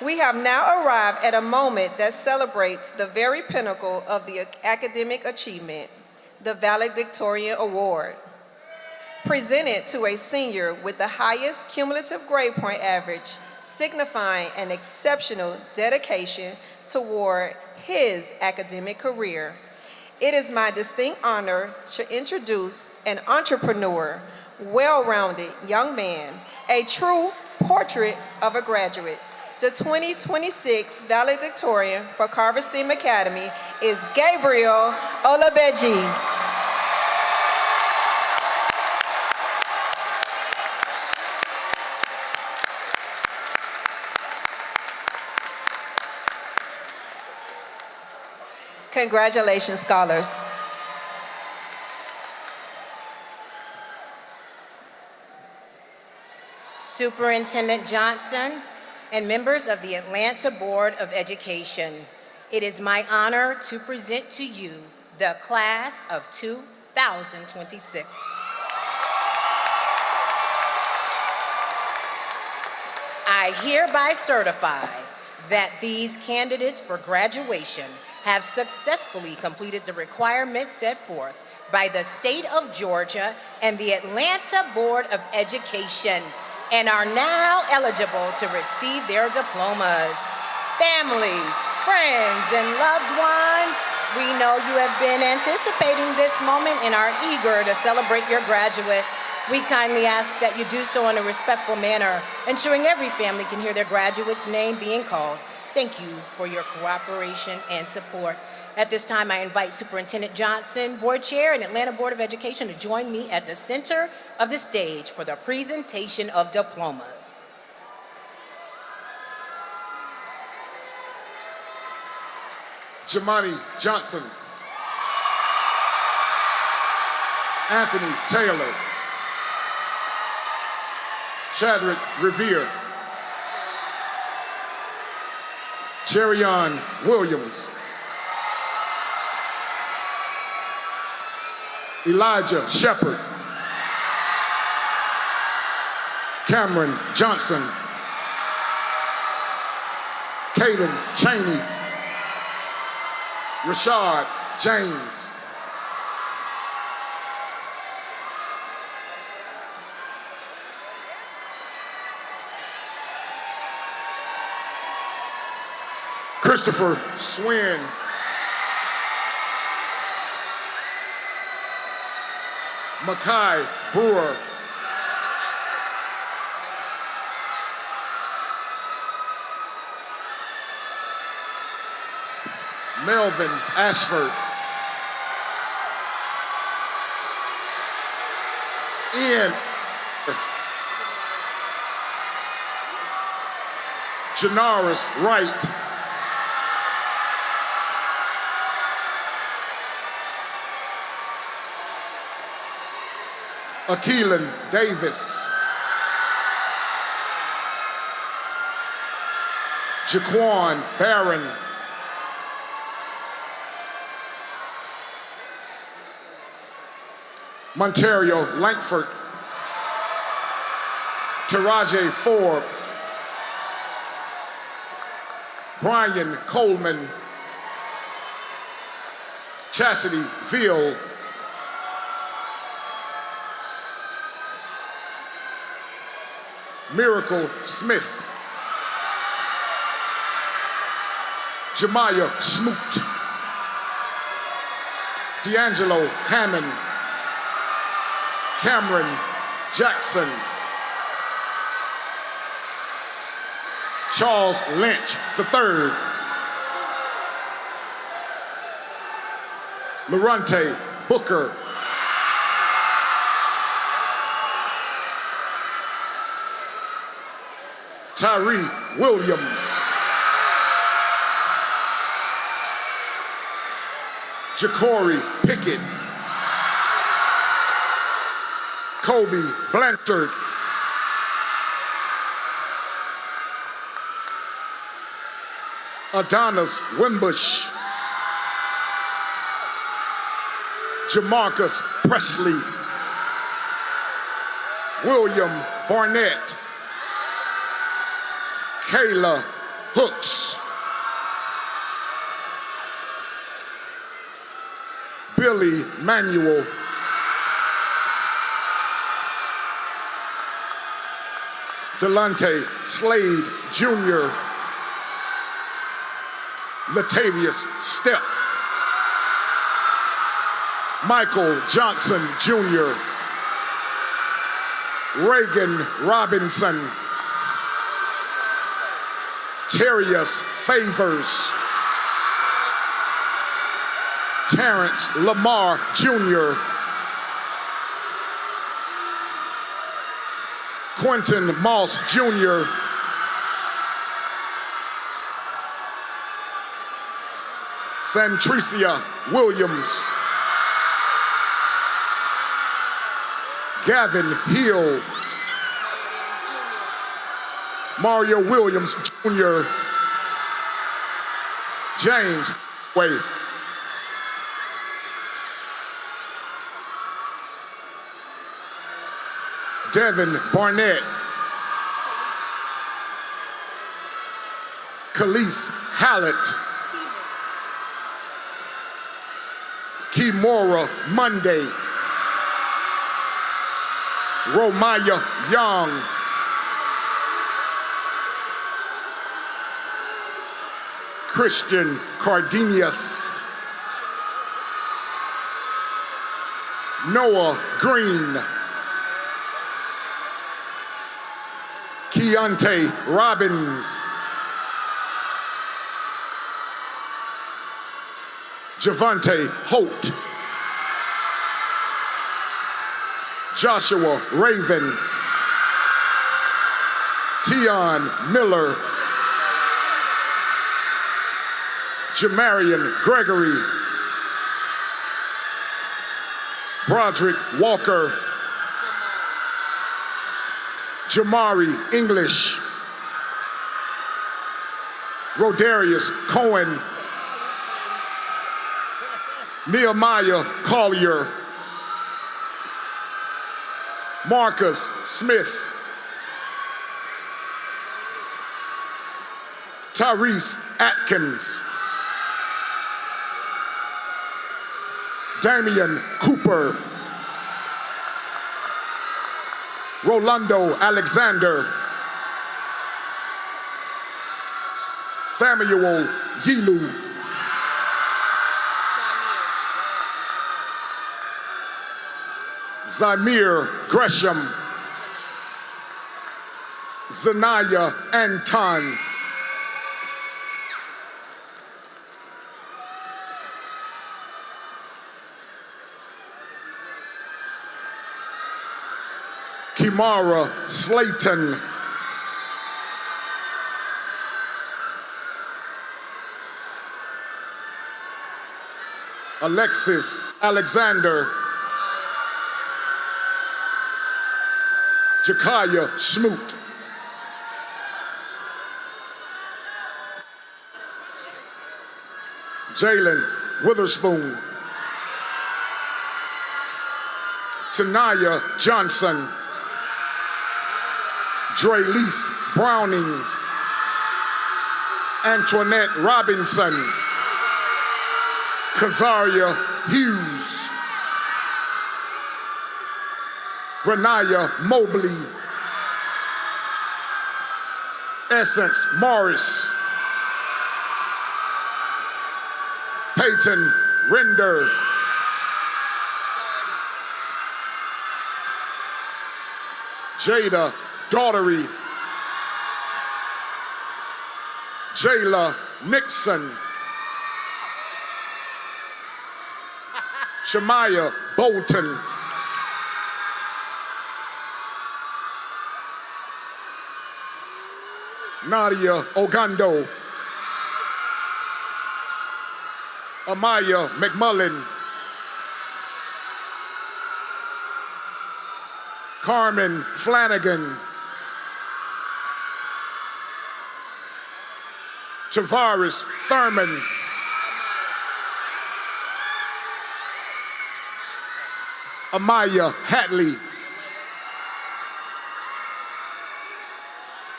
We have now arrived at a moment that celebrates the very pinnacle of the academic achievement, the Valedictorian Award. Presented to a senior with the highest cumulative grade point average, signifying an exceptional dedication toward his academic career. It is my distinct honor to introduce an entrepreneur, well-rounded young man, a true portrait of a graduate. The 2026 Valedictorian for Carver's Theme Academy is Gabriel Olabeji. Congratulations, scholars. Superintendent Johnson, and members of the Atlanta Board of Education, it is my honor to present to you the class of 2026. I hereby certify that these candidates for graduation have successfully completed the requirements set forth by the state of Georgia and the Atlanta Board of Education, and are now eligible to receive their diplomas. Families, friends, and loved ones, we know you have been anticipating this moment and are eager to celebrate your graduate. We kindly ask that you do so in a respectful manner, ensuring every family can hear their graduate's name being called. Thank you for your cooperation and support. At this time, I invite Superintendent Johnson, Board Chair, and Atlanta Board of Education to join me at the center of the stage for the presentation of diplomas. Jamani Johnson, Anthony Taylor, Chadrick Revere, Cherion Williams, Elijah Shepard, Cameron Johnson, Caden Cheney, Rashad James, Christopher Swin, Mackay Brewer. Melvin Ashford. Ian Janaris Wright. Akeelan Davis. Jaquan Barron. Montario Langford. Taraje Ford. Brian Coleman. Chastity Veal. Miracle Smith. Jemiah Smoot. D'Angelo Hammond. Cameron Jackson. Charles Lynch III. Lorante Booker. Tyree Williams. Ja'Cory Pickett. Kobe Blanchard. Adonis Wimbush. Jamarcus Presley. William Barnett. Kayla Hooks. Billy Manuel. Delonte Slade Jr. Latavius Stepp. Michael Johnson Jr. Reagan Robinson. Terrius Favors. Terrence Lamar Jr. Quentin Moss Jr. Santricia Williams. Gavin Hill. Mario Williams Jr. James Way. Devin Barnett. Khalees Hallett. Kimora Monday. Romaya Young. Christian Cardenius. Noah Green. Keontae Robbins. Javante Holt. Joshua Raven. Tion Miller. Jamarian Gregory. Broderick Walker. Jamari English. Rodarius Cohen. Nehemiah Collier. Marcus Smith. Tyrese Atkins. Damian Cooper. Rolando Alexander. Samuel Yilu. Zymir Gresham, Zanaya Anton, Kimara Slayton, Alexis Alexander, Jakaya Smoot, Jalen Witherspoon, Tanaya Johnson, Draylise Browning, Antoinette Robinson, Kazaria Hughes, Renaya Mobley, Essence Morris, Peyton Render, Jada Daughtery, Jayla Nixon, Shamaya Bolton, Nadia Ogando, Amaya McMullen, Carmen Flanagan, Tavares Thurman, Amaya Hatley,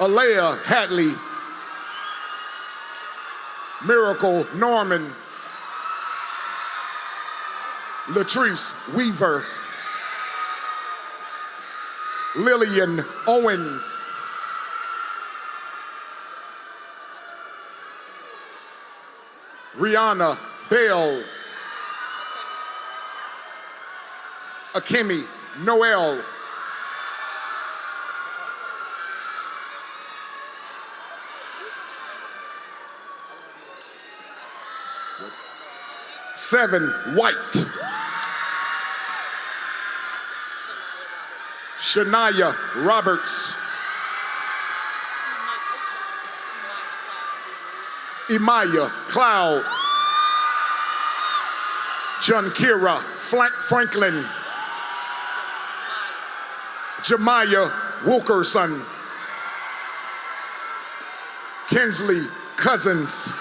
Alea Hatley, Miracle Norman, Latrice Weaver, Lillian Owens, Rihanna Bell, Akemi Noel, Seven White, Shania Roberts, Imaya Cloud, Junkira Franklin, Jemiah Wilkerson, Kinsley Cousins,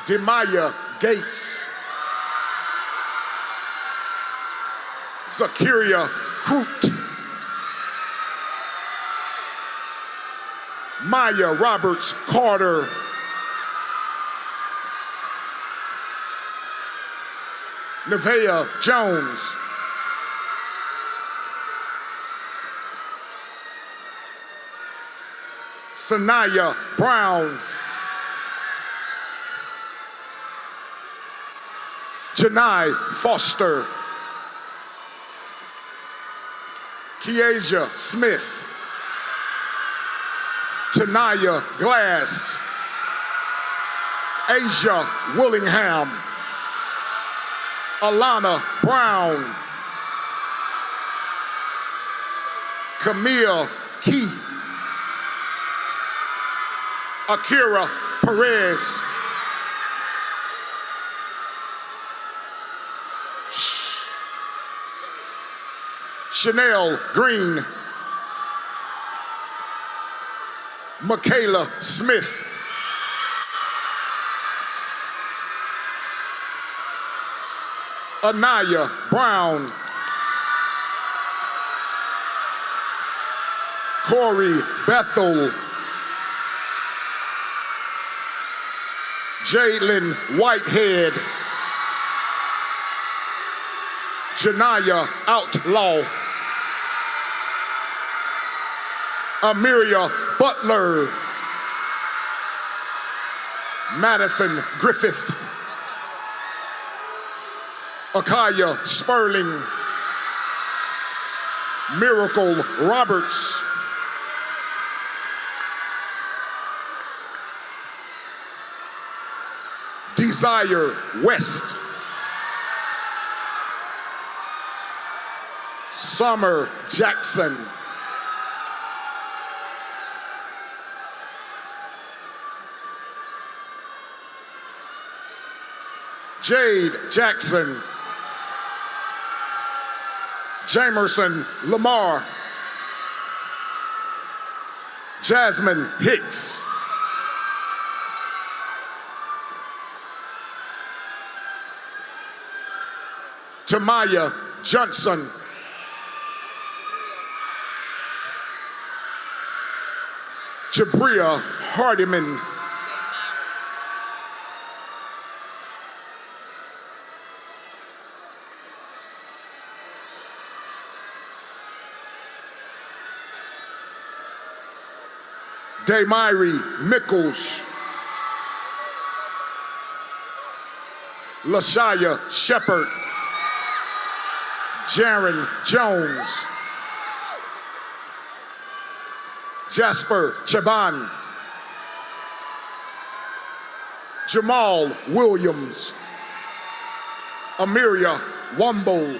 Demaya Gates, Zakiria Crute, Maya Roberts Carter, Nevaeh Jones, Sanaya Brown, Janai Foster, Kiasia Smith, Tanaya Glass, Asia Willingham, Alana Brown, Camille Key, Akira Perez, Chanel Green, Michaela Smith, Anaya Brown, Corey Bethel, Jalen Whitehead, Janaya Outlaw, Amiria Butler, Madison Griffith, Akaya Sperling, Miracle Roberts, Desire West, Summer Jackson, Jade Jackson, Jamerson Lamar, Jasmine Hicks, Tamaya Johnson, Jabria Hardiman, Damiri Mickles, Lashaya Shepard, Jaron Jones, Jasper Chaban, Jamal Williams, Amiria Wumble,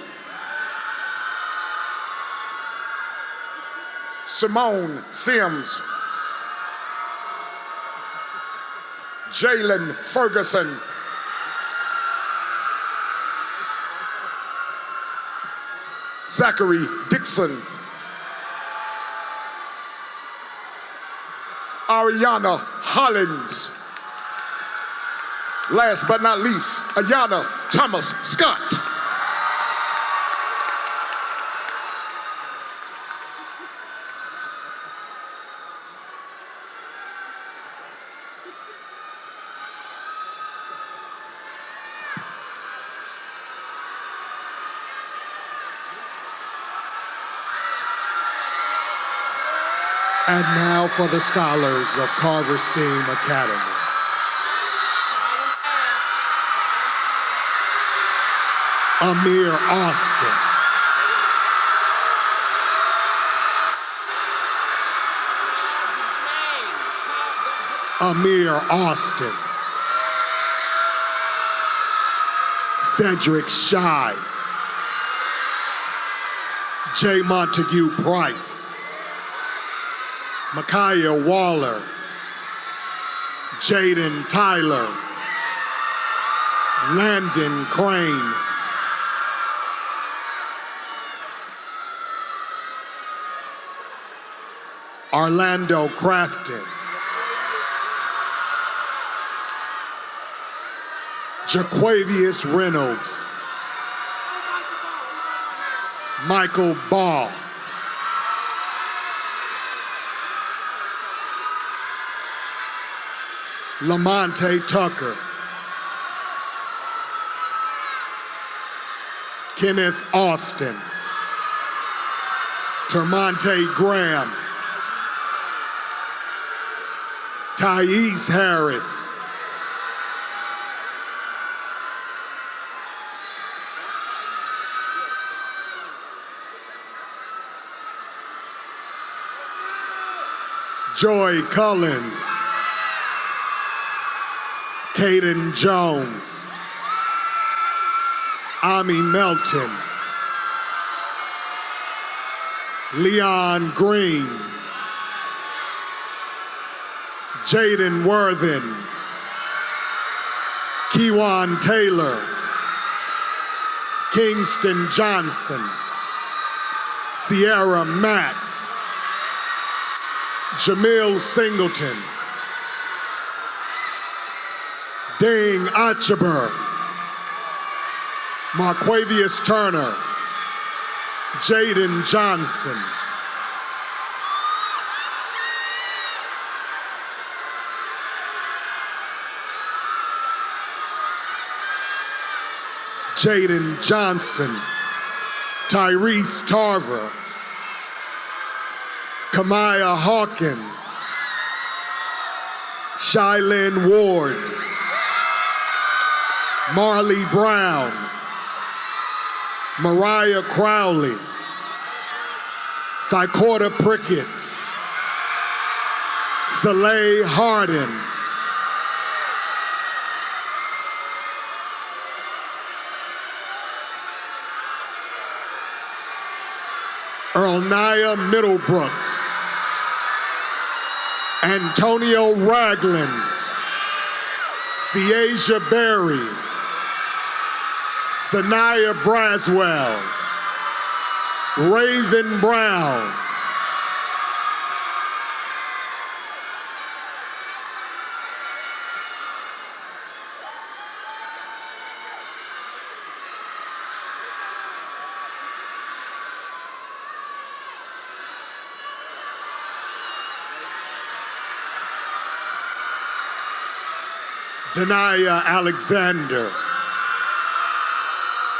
Simone Sims, Jalen Ferguson, Zachary Dixon, Ariana Hollins. Last but not least, Ayana Thomas Scott. And now for the scholars of Carver STEAM Academy. Amir Austin. Amir Austin. Cedric Shy. J. Montague Price. Micaiah Waller, Jaden Tyler, Landon Crane, Orlando Crafton, Jaquavius Reynolds, Michael Ball, Lamonte Tucker, Kenneth Austin, Termonte Graham, Thais Harris, Joy Collins, Caden Jones, Ami Melton, Leon Green, Jaden Worthen, Kewan Taylor, Kingston Johnson, Sierra Mack, Jamil Singleton, Dane Acheber, Marquavius Turner, Jaden Johnson, Jaden Johnson, Tyrese Tarver, Kamaya Hawkins, Shylin Ward, Marley Brown, Mariah Crowley, Sycorta Prickett, Soleil Hardin, Erlnaya Middlebrooks, Antonio Ragland, Ciasia Berry, Sanaya Braswell, Raven Brown, Denaya Alexander,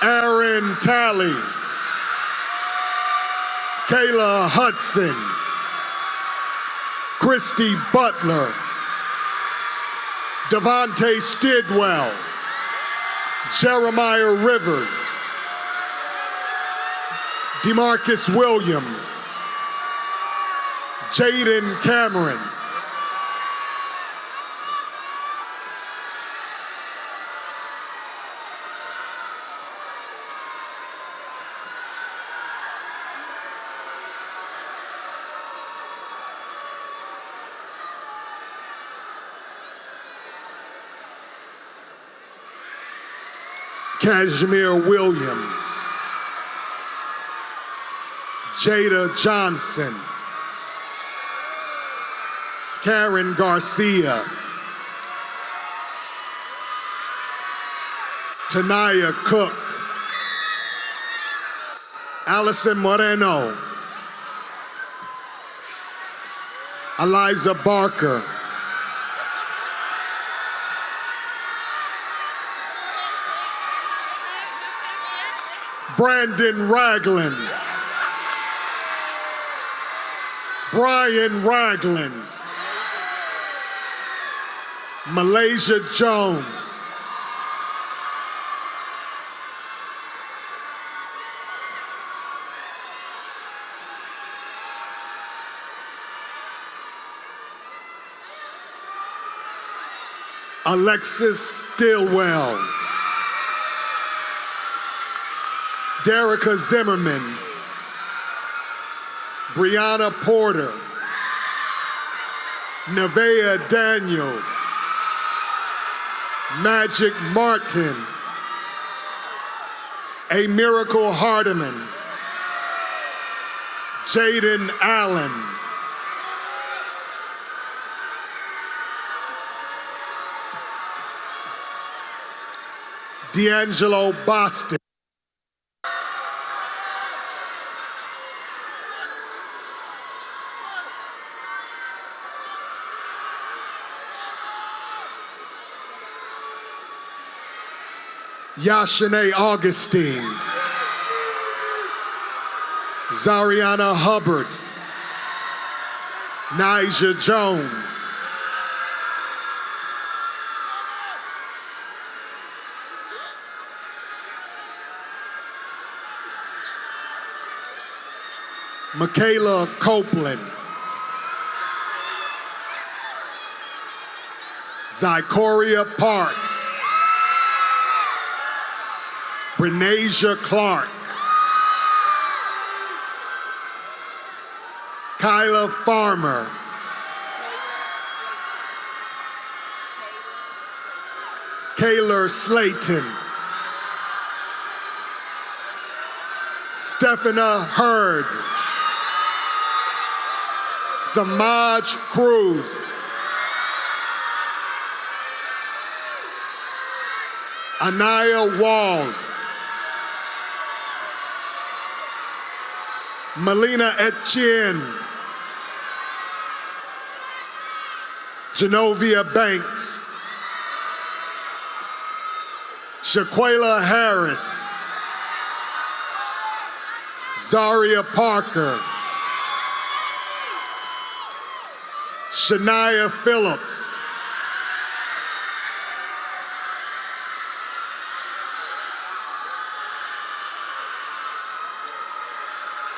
Aaron Talley, Kayla Hudson, Christy Butler, Devontae Stidwell, Jeremiah Rivers, Demarcus Williams, Jaden Cameron, Cashmere Williams, Jada Johnson, Karen Garcia, Tanaya Cook, Allison Moreno, Eliza Barker, Brandon Ragland, Brian Ragland, Malaysia Jones, Alexis Stillwell, Derica Zimmerman, Brianna Porter, Nevaeh Daniels, Magic Martin, A Miracle Hardiman, Jaden Allen, D'Angelo Boston, Yashane Augustine, Zariana Hubbard, Nija Jones, Michaela Copeland, Zycoria Parks, Renasia Clark, Kyla Farmer, Kaylor Slayton, Stephana Hurd, Samaj Cruz, Anaya Walls, Melina Etienne, Genovia Banks, Shaquela Harris, Zaria Parker, Shania Phillips,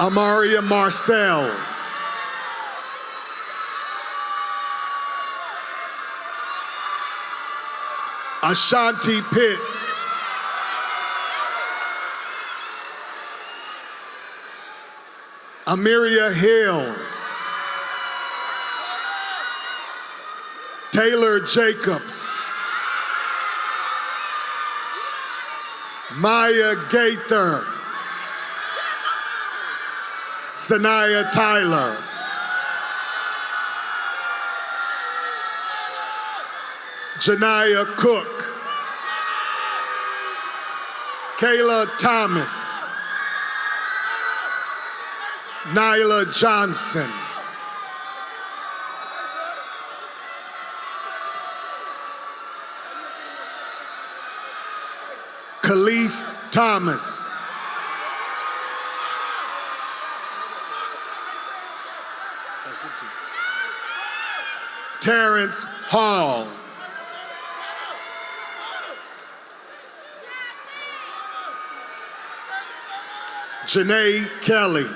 Amaria Marcel. Ashanti Pitts. Amiria Hill. Taylor Jacobs. Maya Gaither. Sanaya Tyler. Janiyah Cook. Kayla Thomas. Nyla Johnson. Khalees Thomas. Terrence Hall. Janae Kelly.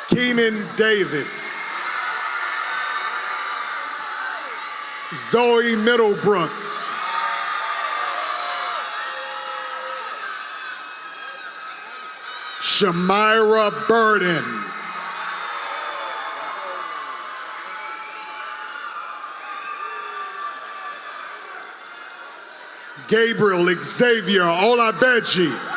Keenan Davis. Zoe Middlebrooks. Shamira Burden. Gabriel Xavier Olabeji.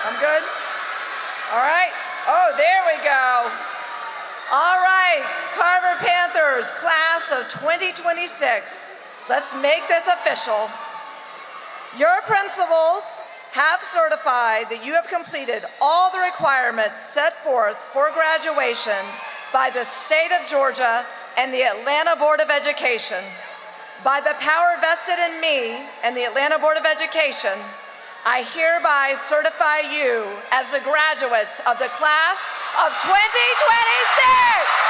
I'm good? All right. Oh, there we go. All right, Carver Panthers, class of 2026. Let's make this official. Your principals have certified that you have completed all the requirements set forth for graduation by the state of Georgia and the Atlanta Board of Education. By the power vested in me and the Atlanta Board of Education, I hereby certify you as the graduates of the class of 2026.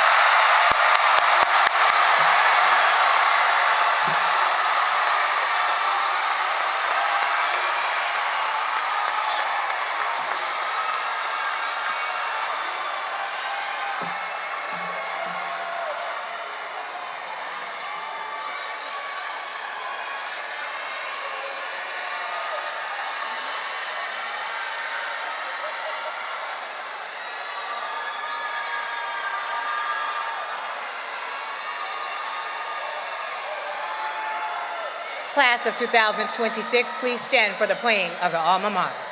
Class of 2026, please stand for the playing of the alma mater.